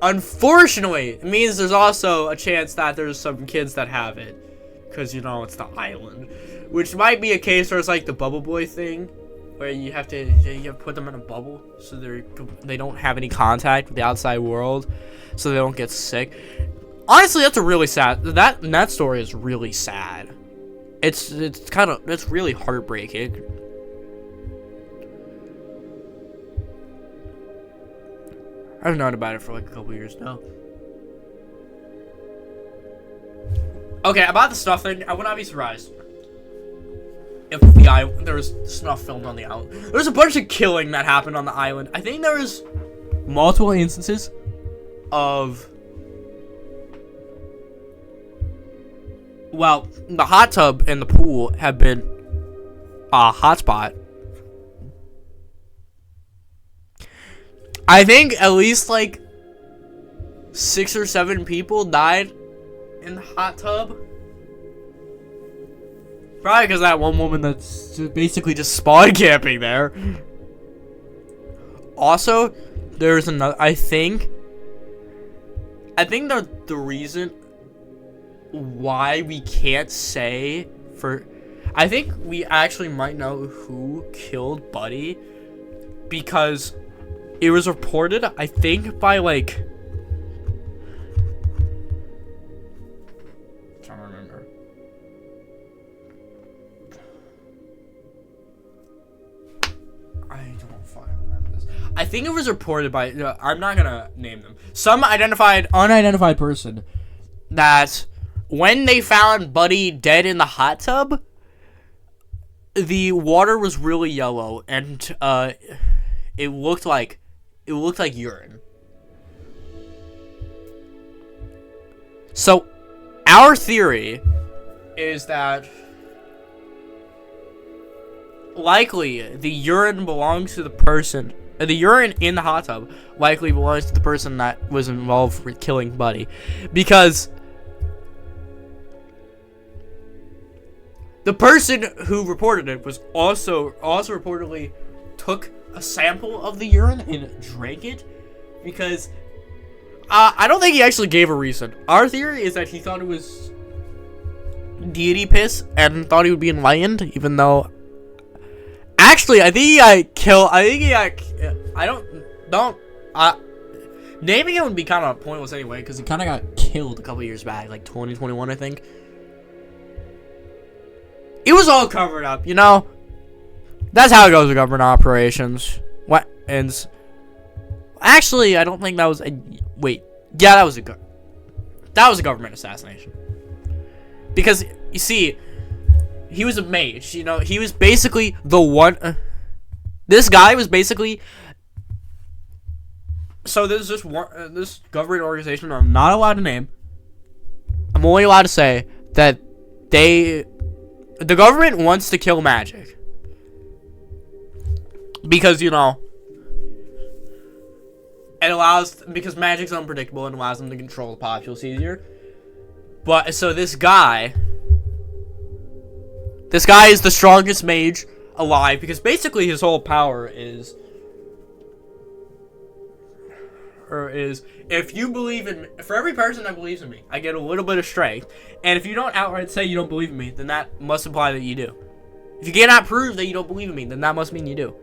Unfortunately, it means there's also a chance that there's some kids that have it. Because, you know, it's the island. Which might be a case where it's like the bubble boy thing. Where you have to put them in a bubble. So they don't have any contact with the outside world. So they don't get sick. Honestly, that's a really sad... That story is really sad. It's really heartbreaking. I've known about it for like a couple years now. Okay, about the snuff thing, I would not be surprised if there was snuff filmed on the island. There's a bunch of killing that happened on the island. I think there was multiple instances of... Well, the hot tub and the pool have been a hotspot. I think at least like 6 or 7 people died in the hot tub. Probably because that one woman that's basically just spawn camping there. Also, there's another. I think the reason why we can't say for. I think we actually might know who killed Buddy because it was reported, I think, by like. I'm trying to remember. I don't fucking remember this. I think it was reported by. I'm not gonna name them. Some unidentified person that when they found Buddy dead in the hot tub, the water was really yellow and it looked like urine. So, our theory is that likely the urine belongs to the person. The urine in the hot tub likely belongs to the person that was involved with killing Buddy, because the person who reported it was also reportedly took a sample of the urine and drank it, because I don't think he actually gave a reason. Our theory is that he thought it was deity piss and thought he would be enlightened, even though actually I think he got killed. Naming him would be kind of pointless anyway, because he kind of got killed a couple years back, like 2021, I think. It was all covered up, you know. That's how it goes with government operations. What ends? Actually, I don't think that was a. Wait, yeah, that was a government assassination. Because you see, he was a mage. You know, he was basically the one. This guy was basically. So there's this government organization I'm not allowed to name. I'm only allowed to say that the government wants to kill magic. Because, you know, because magic's unpredictable and allows them to control the populace easier. But, so this guy is the strongest mage alive, because basically his whole power is, if you believe in me, for every person that believes in me, I get a little bit of strength. And if you don't outright say you don't believe in me, then that must imply that you do. If you cannot prove that you don't believe in me, then that must mean you do.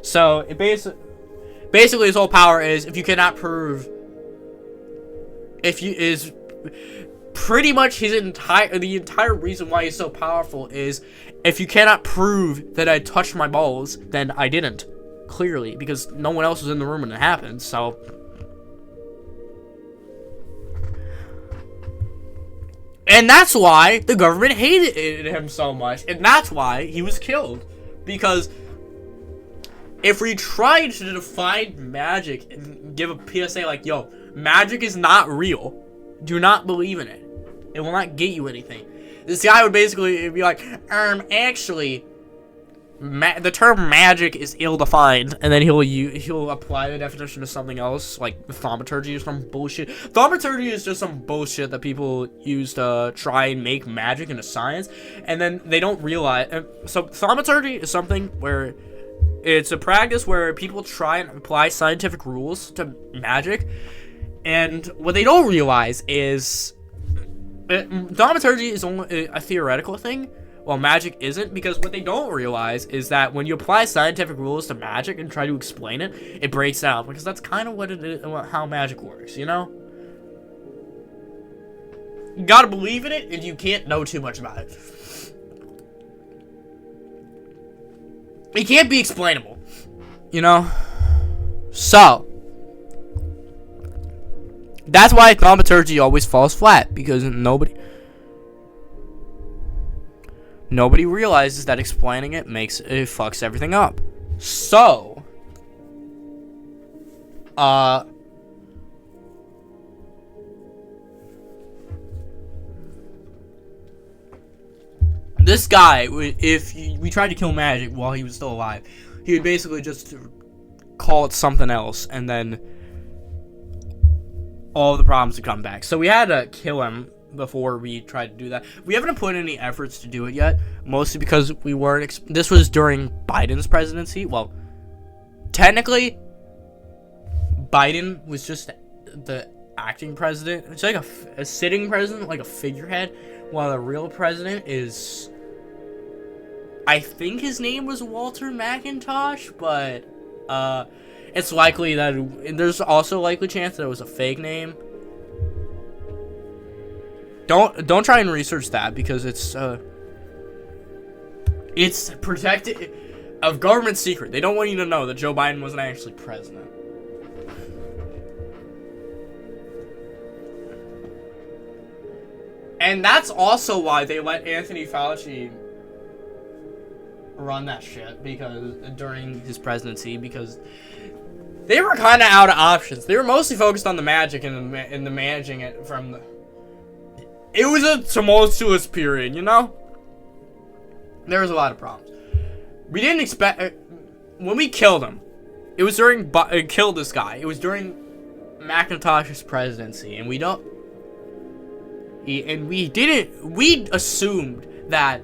So, it basically his whole power is, if you cannot prove, pretty much the entire reason why he's so powerful is, if you cannot prove that I touched my balls, then I didn't. Clearly, because no one else was in the room when it happened, so. And that's why the government hated him so much, and that's why he was killed. Because if we tried to define magic and give a PSA like, yo, magic is not real, do not believe in it, it will not get you anything, this guy would basically be like, actually, the term magic is ill-defined, and then he'll apply the definition to something else, like thaumaturgy or some bullshit. Thaumaturgy is just some bullshit that people use to try and make magic into science, and then they don't realize. So thaumaturgy is something where it's a practice where people try and apply scientific rules to magic, And what they don't realize is thaumaturgy is only a theoretical thing, while magic isn't, because what they don't realize is that when you apply scientific rules to magic and try to explain it, it breaks down, because that's kind of what it is, how magic works, you know? You gotta believe in it, and you can't know too much about it. It can't be explainable, you know? So, that's why thaumaturgy always falls flat, because nobody realizes that explaining it fucks everything up. So, this guy, if we tried to kill magic while he was still alive, he would basically just call it something else, and then all the problems would come back. So we had to kill him before we tried to do that. We haven't put any efforts to do it yet, mostly because we weren't. This was during Biden's presidency. Well, technically, Biden was just the acting president. It's like a sitting president, like a figurehead, while the real president is, I think his name was Walter McIntosh, but it's likely that there's also a likely chance that it was a fake name. Don't try and research that, because it's protected of government secret. They don't want you to know that Joe Biden wasn't actually president. And that's also why they let Anthony Fauci run that shit, because during his presidency, because they were kind of out of options. They were mostly focused on the magic and the managing it from the. It was a tumultuous period, you know? There was a lot of problems. We didn't expect. When we killed him, it was during. Killed this guy. It was during McIntosh's presidency, and we don't. And we didn't. We assumed that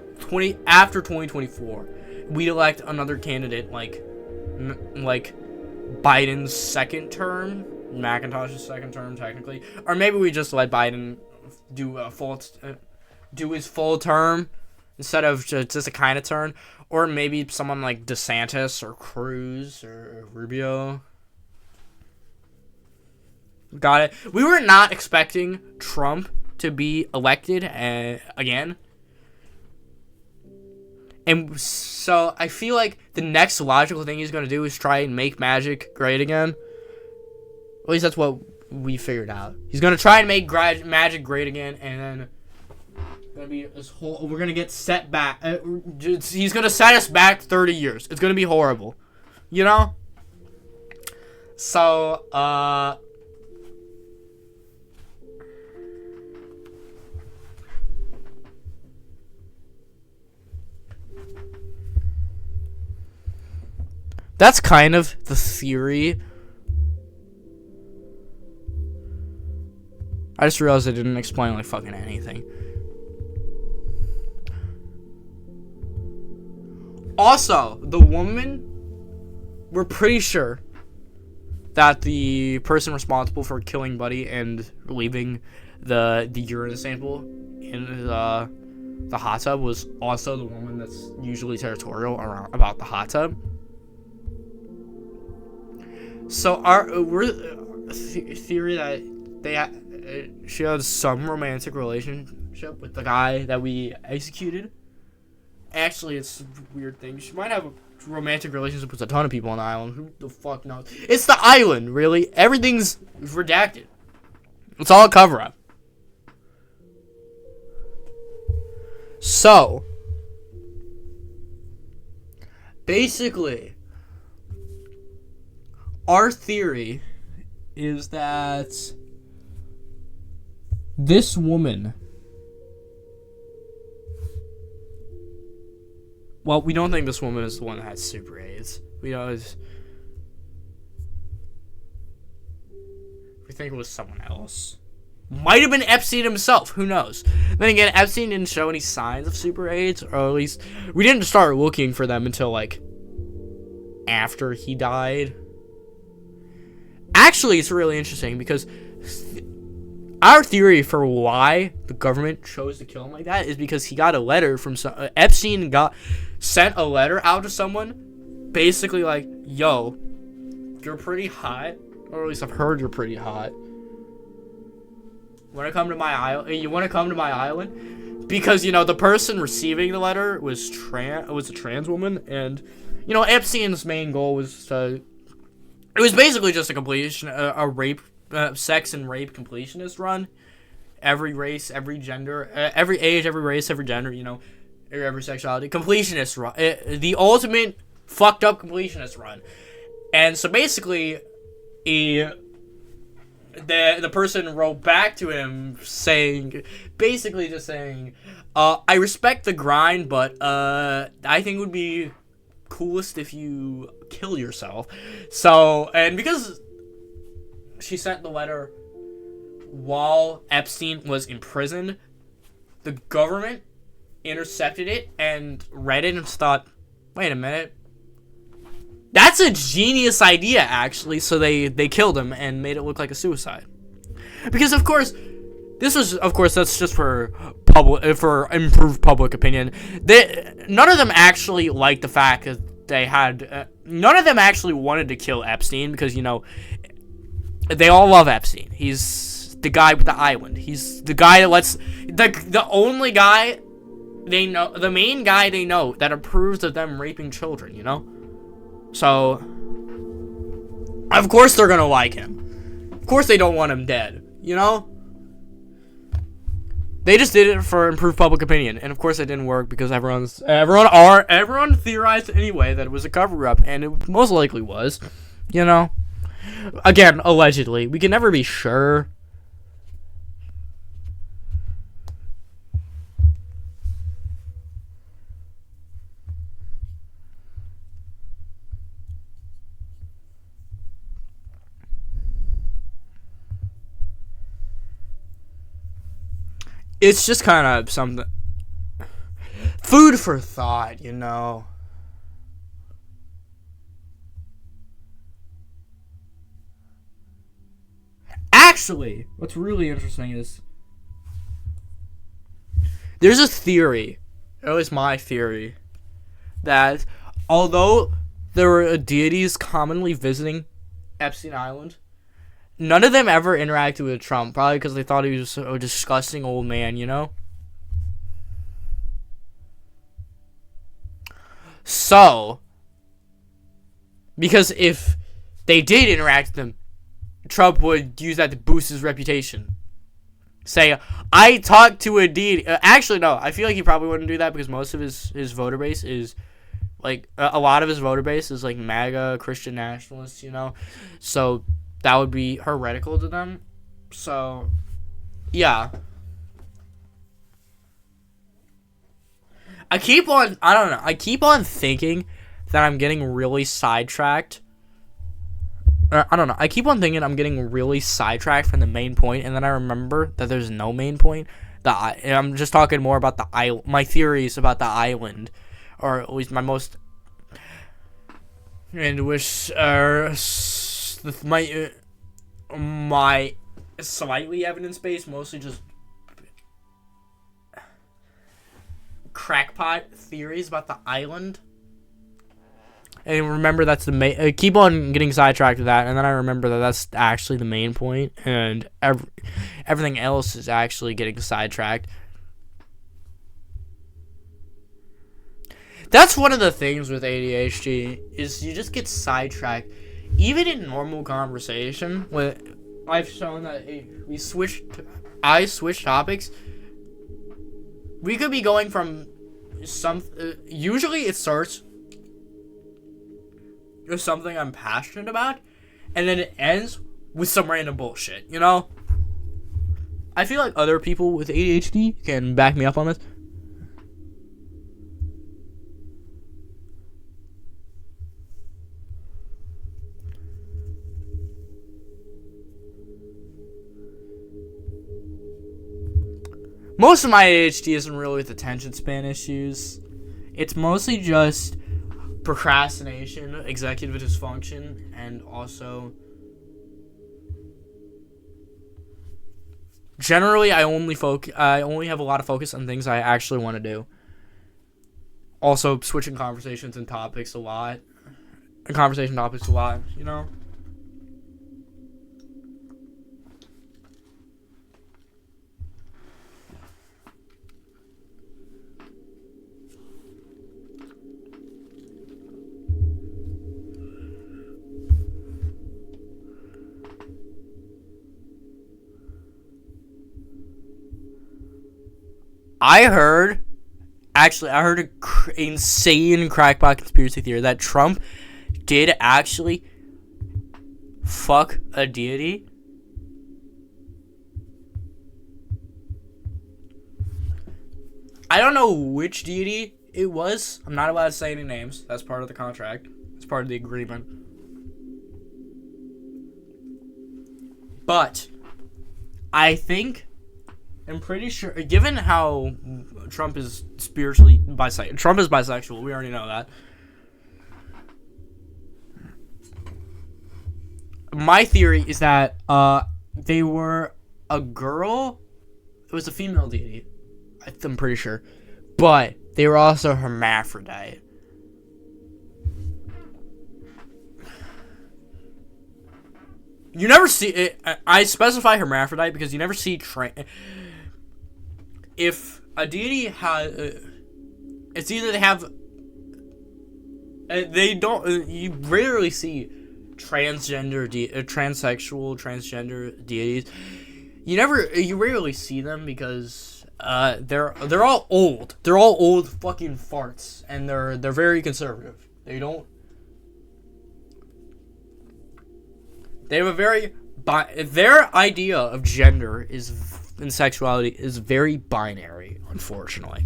after 2024, we'd elect another candidate like Biden's second term, McIntosh's second term, technically, or maybe we just let Biden do his full term instead of just a kind of turn, or maybe someone like DeSantis or Cruz or Rubio. Got it. We were not expecting Trump to be elected again. And so I feel like the next logical thing he's going to do is try and make magic great again. At least that's what we figured out. He's going to try and make magic great again, and then we're going to get set back. He's going to set us back 30 years. It's going to be horrible. You know? So, that's kind of the theory. I just realized I didn't explain like fucking anything. Also, the woman, we're pretty sure that the person responsible for killing Buddy and leaving the urine sample in the hot tub was also the woman that's usually territorial about the hot tub. So we're theory that she had some romantic relationship with the guy that we executed. Actually, it's a weird thing. She might have a romantic relationship with a ton of people on the island. Who the fuck knows? It's the island, really. Everything's redacted. It's all a cover-up. So, basically, our theory is that this woman, well, we don't think this woman is the one that had super AIDS. We think it was someone else. Might have been Epstein himself. Who knows? Then again, Epstein didn't show any signs of super AIDS, or at least we didn't start looking for them until like after he died. Actually, it's really interesting because Our theory for why the government chose to kill him like that is because he got a letter from Epstein sent a letter out to someone, basically like, "Yo, you're pretty hot, or at least I've heard you're pretty hot. Want to come to my island? You want to come to my island?" Because the person receiving the letter was a trans woman, and Epstein's main goal was to. It was basically just a rape. Sex and rape completionist run. Every race, every gender, every age, every race, every gender, every sexuality. Completionist run. The ultimate fucked up completionist run. And so basically, the person wrote back to him saying, I respect the grind, but I think it would be coolest if you kill yourself. So, and because she sent the letter while Epstein was imprisoned, the government intercepted it and read it and thought, wait a minute, that's a genius idea, actually. So they killed him and made it look like a suicide. Because that's just for improved public opinion. None of them actually liked the fact that none of them actually wanted to kill Epstein because, they all love Epstein. He's the guy with the island. He's the guy that lets the only guy they know, the main guy they know that approves of them raping children, So, of course they're gonna like him. Of course they don't want him dead, They just did it for improved public opinion, and of course it didn't work because everyone theorized anyway that it was a cover-up, and it most likely was, Again, allegedly. We can never be sure. It's just kind of something. Food for thought, Actually, what's really interesting is there's a theory, at least my theory, that although there were deities commonly visiting Epstein Island, none of them ever interacted with Trump, probably because they thought he was a disgusting old man, So, because if they did interact with him, Trump would use that to boost his reputation. Say, I talked to a deity. Actually, no. I feel like he probably wouldn't do that because most of his voter base is, a lot of his voter base is, MAGA, Christian nationalists, So, that would be heretical to them. So, yeah. I keep on thinking that I'm getting really sidetracked. I don't know. I keep on thinking I'm getting really sidetracked from the main point, and then I remember that there's no main point. I'm just talking more about the island. My theories about the island, or at least my most, and which my slightly evidence-based, mostly just crackpot theories about the island. And remember, that's the main. I keep on getting sidetracked with that, and then I remember that that's actually the main point, and everything else is actually getting sidetracked. That's one of the things with ADHD is you just get sidetracked, even in normal conversation. I've shown that I switch topics. We could be going from usually it starts with something I'm passionate about, and then it ends with some random bullshit, I feel like other people with ADHD can back me up on this. Most of my ADHD isn't really with attention span issues. It's mostly just procrastination, executive dysfunction, and also Generally, I only have a lot of focus on things I actually want to do. Also, switching conversations and topics a lot. Conversation topics a lot, you know? I heard an insane crackpot conspiracy theory that Trump did actually fuck a deity. I don't know which deity it was. I'm not allowed to say any names. That's part of the contract. That's part of the agreement. But I'm pretty sure, given how Trump is spiritually bisexual. Trump is bisexual. We already know that. My theory is that they were a girl. It was a female deity. I'm pretty sure. But they were also hermaphrodite. You never see it. I specify hermaphrodite because you never see if a deity has, it's either they have, they don't. You rarely see transsexual, transgender deities. You rarely see them because they're all old. They're all old fucking farts, and they're very conservative. They have a very their idea of gender and sexuality is very binary, unfortunately.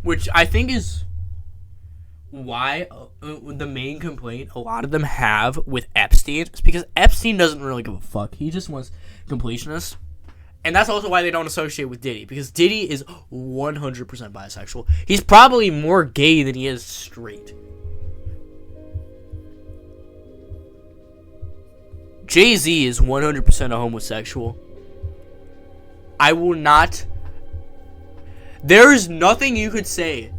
Which I think is why the main complaint a lot of them have with Epstein is because Epstein doesn't really give a fuck. He just wants completionist. And that's also why they don't associate with Diddy, because Diddy is 100% bisexual. He's probably more gay than he is straight. Jay-Z is 100% a homosexual. I will not... There is nothing you could say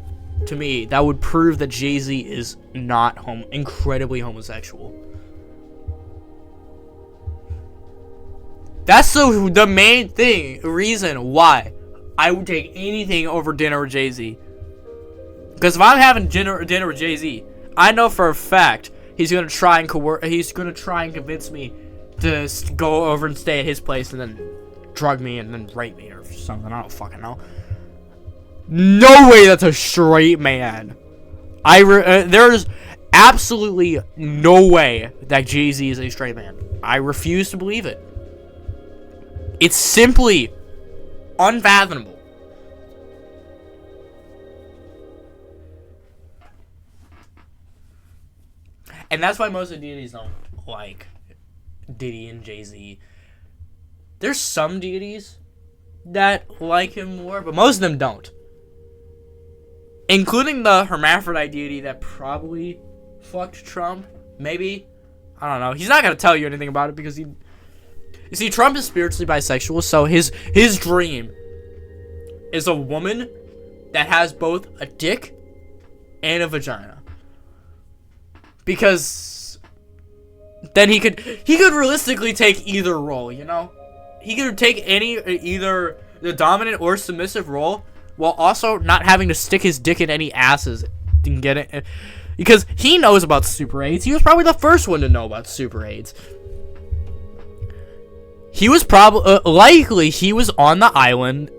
to me that would prove that Jay-Z is not incredibly homosexual. That's the main reason why I would take anything over dinner with Jay-Z. Because if I'm having dinner with Jay-Z, I know for a fact he's gonna try and convince me to go over and stay at his place and then drug me and then rape me or something. I don't fucking know. No way that's a straight man. There's absolutely no way that Jay-Z is a straight man. I refuse to believe it. It's simply unfathomable. And that's why most of the deities don't like Diddy and Jay-Z. There's some deities that like him more, but most of them don't. Including the hermaphrodite deity that probably fucked Trump. Maybe. I don't know. He's not going to tell you anything about it because you see, Trump is spiritually bisexual, so his dream is a woman that has both a dick and a vagina. Because then he could realistically take either role, you know? He could take either the dominant or submissive role while also not having to stick his dick in any asses and get it. Because he knows about Super AIDS. He was probably the first one to know about Super AIDS. He was likely he was on the island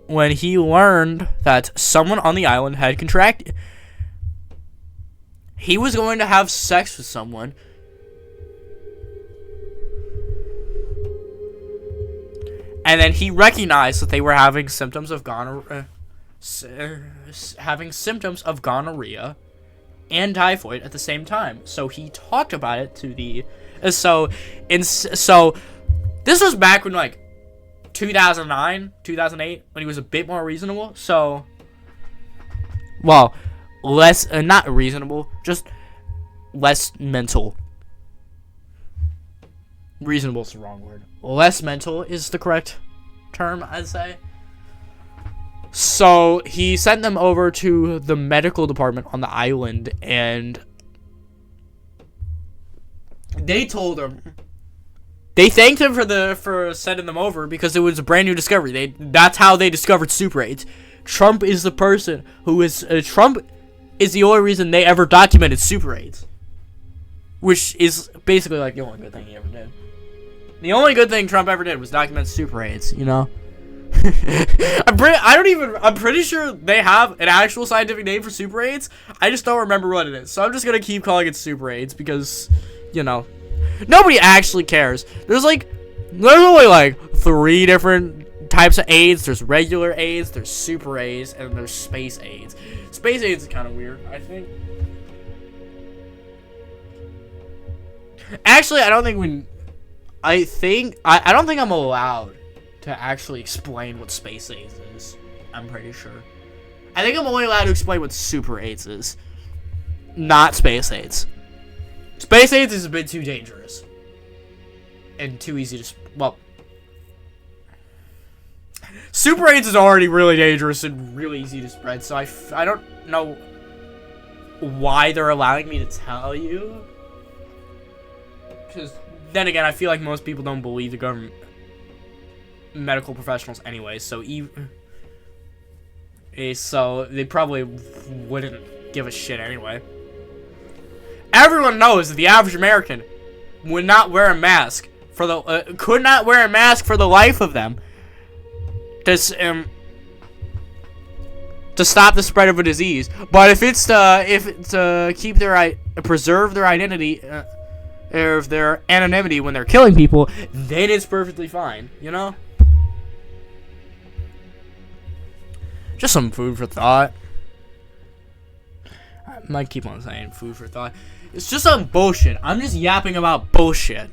when he learned that someone on the island had contracted. He was going to have sex with someone. And then he recognized that they were having symptoms of gonorrhea and typhoid at the same time. So he talked about it to the This was back when, like, 2009, 2008, when he was a bit more reasonable. So, well, less, not reasonable, just less mental. Reasonable is the wrong word. Less mental is the correct term, I'd say. So, he sent them over to the medical department on the island, and they told him, they thanked him for sending them over because it was a brand new discovery. That's how they discovered Super 8. Trump is the person who is, Trump is the only reason they ever documented Super 8. Which is basically like the only good thing he ever did. The only good thing Trump ever did was document Super 8s, you know? I'm pretty sure they have an actual scientific name for Super 8s. I just don't remember what it is. So I'm just gonna keep calling it Super 8s because, you know, nobody actually cares. There's only like 3 different types of AIDS. There's regular AIDS, there's Super AIDS, and there's Space AIDS. Space AIDS is kind of weird, I think. Actually, I don't think I'm allowed to actually explain what Space AIDS is. I'm pretty sure. I think I'm only allowed to explain what Super AIDS is. Not Space AIDS. Space AIDS is a bit too dangerous. And too easy to... Well... Super AIDS is already really dangerous and really easy to spread, so I don't know why they're allowing me to tell you. Because, then again, I feel like most people don't believe the government... medical professionals anyway, so so they probably wouldn't give a shit anyway. Everyone knows that the average American would not wear a mask for the could not wear a mask for the life of them to stop the spread of a disease. But if it's to keep preserve their identity or their anonymity when they're killing people, then it's perfectly fine, you know? Just some food for thought. I might keep on saying food for thought. It's just some bullshit. I'm just yapping about bullshit.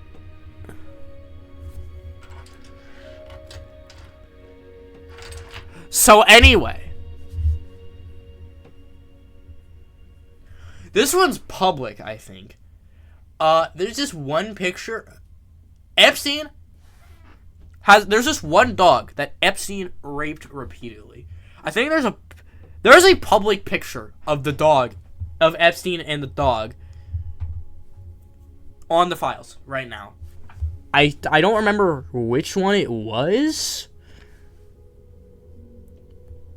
So anyway. This one's public, I think. There's just one picture. Epstein there's just one dog that Epstein raped repeatedly. I think there's a public picture of the dog, of Epstein and the dog, on the files right now. I don't remember which one it was.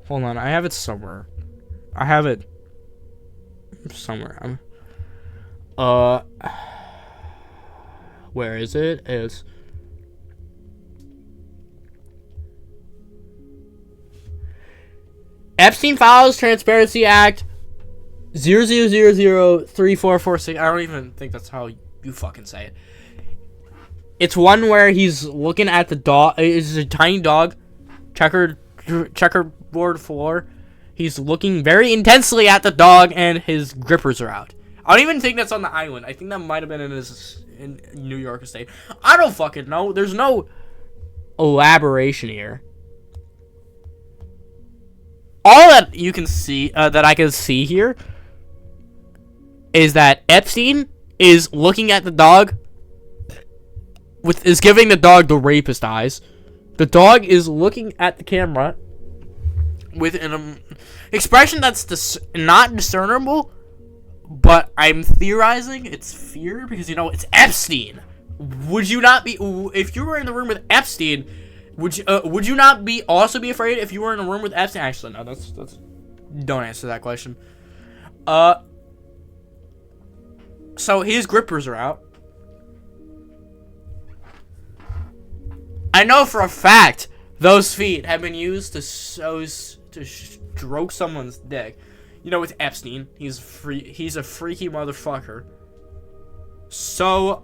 Hold on, I have it somewhere. I have it somewhere. Where is it? It's Epstein Files Transparency Act 00003446. I don't even think that's how you fucking say it. It's one where he's looking at the dog. It's a tiny dog, checkerboard floor. He's looking very intensely at the dog, and his grippers are out. I don't even think that's on the island. I think that might have been in New York State. I don't fucking know. There's no elaboration here. All that you can see, that I can see here, is that Epstein is looking at the dog, is giving the dog the rapist eyes. The dog is looking at the camera with an expression that's not discernible, but I'm theorizing it's fear because, you know, it's Epstein. Would you not be, if you were in the room with Epstein, would you not also be afraid if you were in a room with Epstein? Actually, no, that's don't answer that question. So his grippers are out. I know for a fact those feet have been used to stroke someone's dick. You know, it's Epstein. He's a freaky motherfucker. So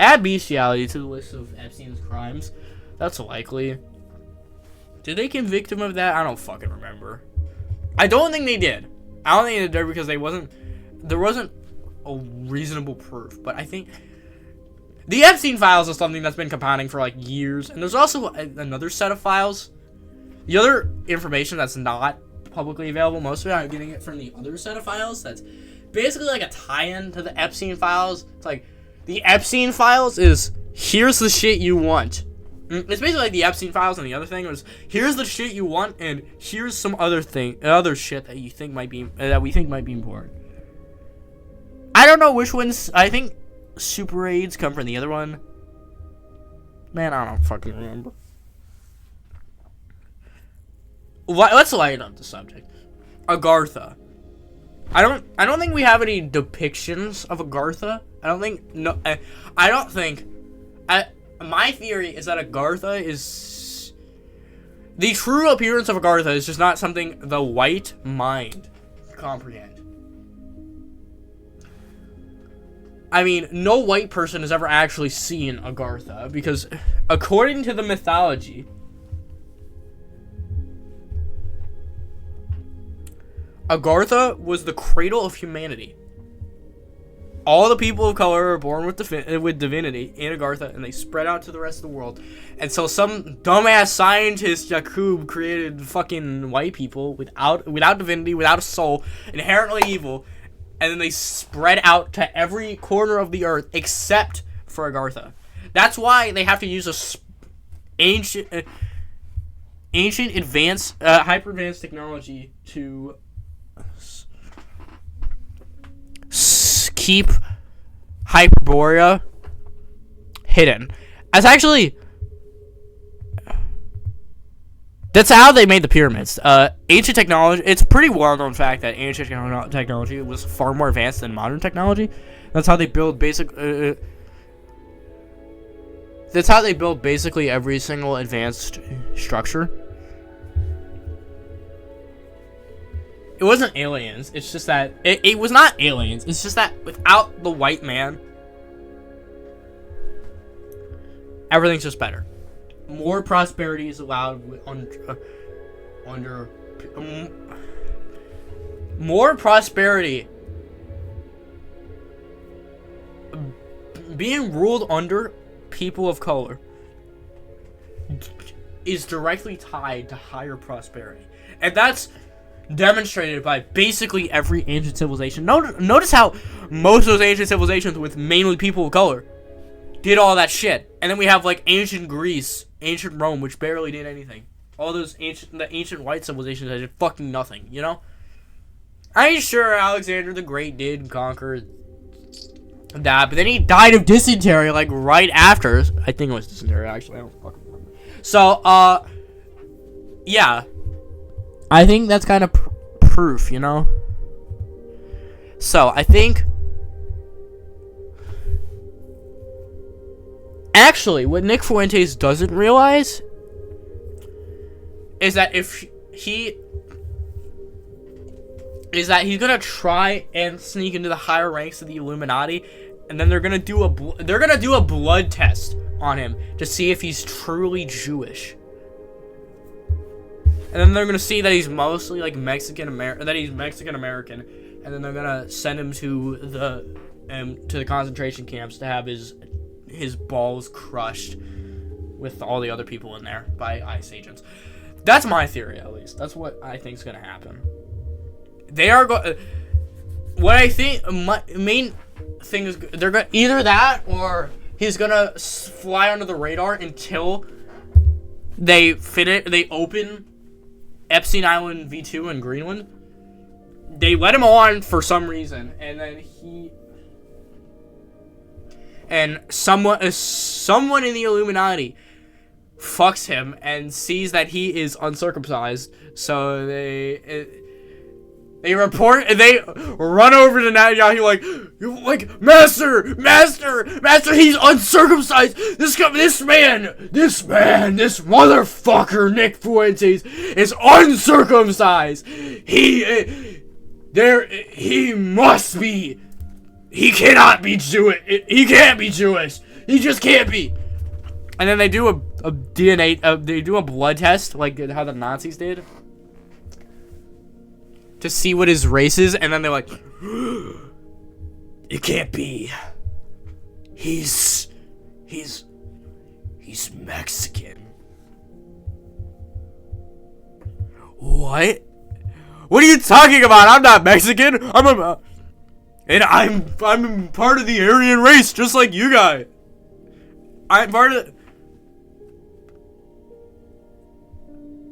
add bestiality to the list of Epstein's crimes. That's likely. Did they convict him of that? I don't fucking remember. I don't think they did. I don't think they did because there wasn't a reasonable proof. But I think the Epstein files is something that's been compounding for like years, and there's also another set of files. The other information that's not publicly available, most of it I'm getting it from the other set of files. That's basically like a tie-in to the Epstein files. It's like the Epstein files is here's the shit you want. It's basically like the Epstein files, and the other thing was here's the shit you want, and here's some other shit that you think might be that we think might be important. I don't know which ones. I think super aids come from the other one. Man, I don't fucking remember. Let's lighten up the subject. Agartha. I don't think we have any depictions of Agartha. My theory is that Agartha is the true appearance of Agartha is just not something the white mind can comprehend. I mean, no white person has ever actually seen Agartha because, according to the mythology, Agartha was the cradle of humanity. All the people of color are born with divinity in Agartha, and they spread out to the rest of the world. And so some dumbass scientist, Jakub, created fucking white people without divinity, without a soul, inherently evil, and then they spread out to every corner of the earth except for Agartha. That's why they have to use ancient advanced, hyper advanced technology to keep Hyperborea hidden. That's how they made the pyramids. Ancient technology. It's a pretty well-known fact that ancient technology was far more advanced than modern technology. That's how they build basically every single advanced structure. It wasn't aliens. It's just that it was not aliens. It's just that without the white man, everything's just better. More prosperity is allowed under more prosperity. Being ruled under people of color is directly tied to higher prosperity, and that's demonstrated by basically every ancient civilization. Notice how most of those ancient civilizations with mainly people of color did all that shit. And then we have like ancient Greece, ancient Rome, which barely did anything. All those ancient white civilizations that did fucking nothing, you know? I'm sure Alexander the Great did conquer that, but then he died of dysentery like right after. I think it was dysentery actually, I don't fucking remember. So, yeah. I think that's kind of proof, you know? So, I think... Actually, what Nick Fuentes doesn't realize is that he's gonna try and sneak into the higher ranks of the Illuminati, and then they're gonna do a blood test on him to see if he's truly Jewish. And then they're gonna see that he's mostly like Mexican American, and then they're gonna send him to the concentration camps to have his balls crushed with all the other people in there by ICE agents. That's my theory, at least. That's what I think is gonna happen. They are what I think my main thing is they're gonna either that or he's gonna fly under the radar until they open Epstein Island V2 in Greenland. They let him on for some reason, and then someone in the Illuminati fucks him and sees that he is uncircumcised, so they run over to Netanyahu like, Master, he's uncircumcised. This motherfucker, Nick Fuentes, is uncircumcised. He cannot be Jewish. He can't be Jewish. He just can't be. And then they do a DNA, they do a blood test, like how the Nazis did, to see what his race is, and then they're like, It can't be. He's Mexican. What? What are you talking about? I'm not Mexican. I'm part of the Aryan race, just like you guys. I'm part of.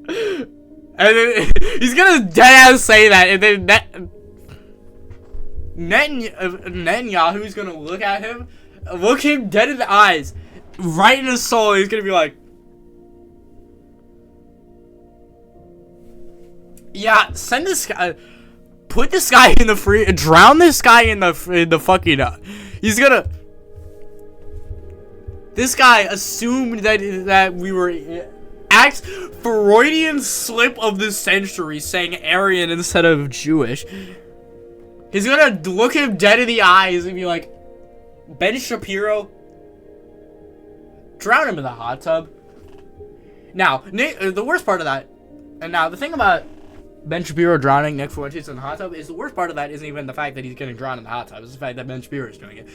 And then he's gonna dead ass say that, and then Netanyahu's gonna look at him, look him dead in the eyes, right in his soul. And he's gonna be like, "Yeah, send this guy, put this guy in the free, drown this guy in the fucking." He's gonna. This guy assumed that we were. Freudian slip of the century, saying Aryan instead of Jewish. He's gonna look him dead in the eyes and be like, Ben Shapiro, drown him in the hot tub. Now, the worst part of that, and now the thing about Ben Shapiro drowning Nick Fuentes in the hot tub is the worst part of that isn't even the fact that he's getting drowned in the hot tub. It's the fact that Ben Shapiro is doing it.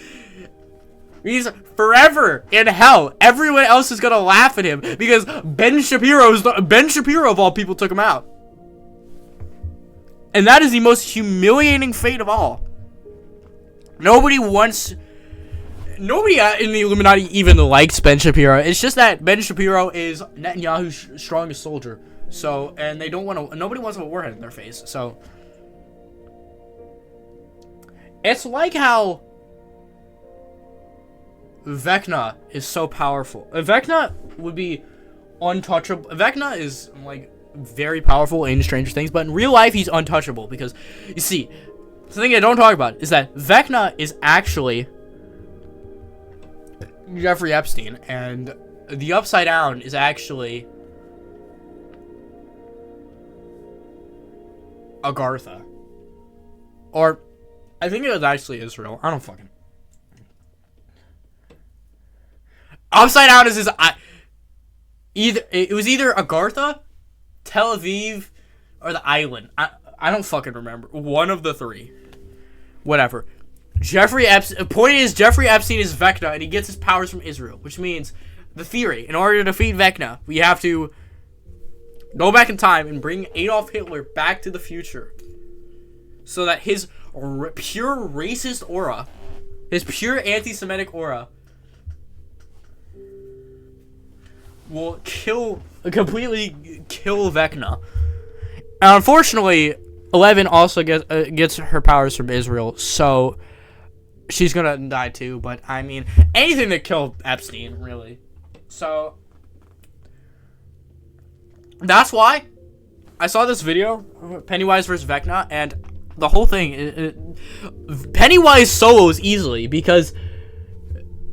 He's forever in hell. Everyone else is gonna laugh at him because Ben Shapiro of all people took him out. And that is the most humiliating fate of all. Nobody in the Illuminati even likes Ben Shapiro. It's just that Ben Shapiro is Netanyahu's strongest soldier. So, and they don't want to. Nobody wants a warhead in their face. So, it's like how Vecna is so powerful. Vecna would be untouchable. Vecna is like very powerful in Stranger Things, but in real life he's untouchable because you see, the thing I don't talk about is that Vecna is actually Jeffrey Epstein, and the Upside Down is actually Agartha, or I think it was actually Israel. I don't fucking. Upside Down is his. It was either Agartha, Tel Aviv, or the island. I don't fucking remember. One of the three. Whatever. Point is, Jeffrey Epstein is Vecna, and he gets his powers from Israel, which means the theory: in order to defeat Vecna, we have to go back in time and bring Adolf Hitler back to the future, so that his pure racist aura, his pure anti-Semitic aura, will completely kill Vecna. And unfortunately, Eleven also gets her powers from Israel, so she's gonna die too. But I mean, anything to kill Epstein, really. So that's why I saw this video, Pennywise versus Vecna, and the whole thing. Pennywise solos easily because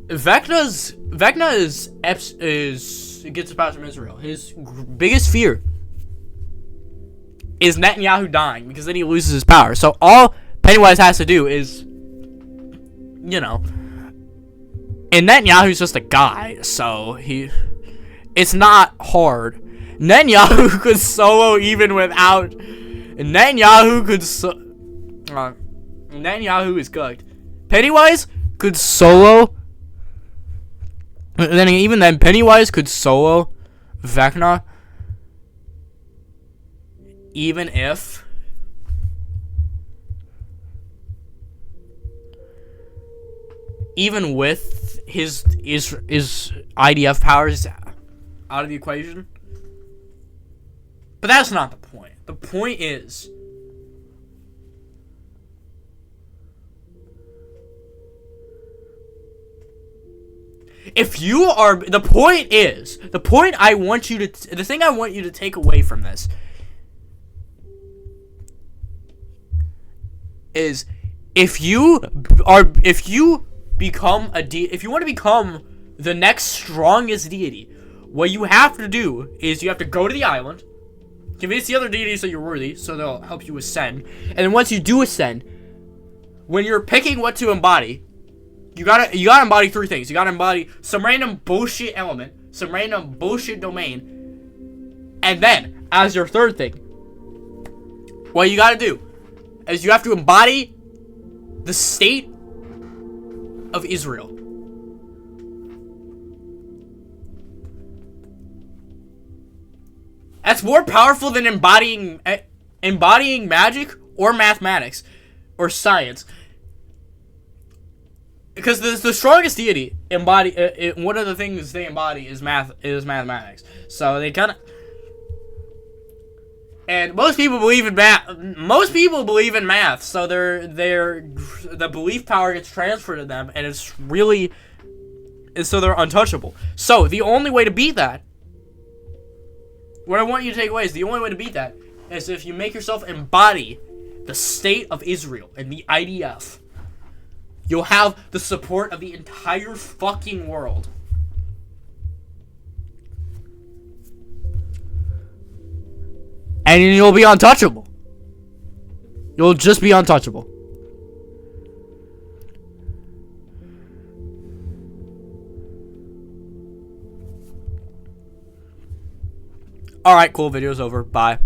Vecna gets his powers from Israel. His biggest fear is Netanyahu dying because then he loses his power. So all Pennywise has to do is, and Netanyahu's just a guy, so it's not hard. Netanyahu could solo even without. Netanyahu is cooked. Pennywise could solo. And then even then, Pennywise could solo Vecna, even with his IDF powers out of the equation. But that's not the point. The point is, the thing I want you to take away from this is if you want to become the next strongest deity, what you have to do is you have to go to the island, convince the other deities that you're worthy, so they'll help you ascend, and then once you do ascend, when you're picking what to embody, you gotta embody three things. You gotta embody some random bullshit element, some random bullshit domain, and then, as your third thing, what you gotta do is you have to embody the state of Israel. That's more powerful than embodying magic or mathematics or science. Because the strongest deity one of the things they embody is mathematics. So they kind of, and most people believe in math. Most people believe in math. So the belief power gets transferred to them, and so they're untouchable. So the only way to beat that, what I want you to take away is the only way to beat that is if you make yourself embody the state of Israel and the IDF. You'll have the support of the entire fucking world. And you'll be untouchable. You'll just be untouchable. Alright, cool. Video's over. Bye.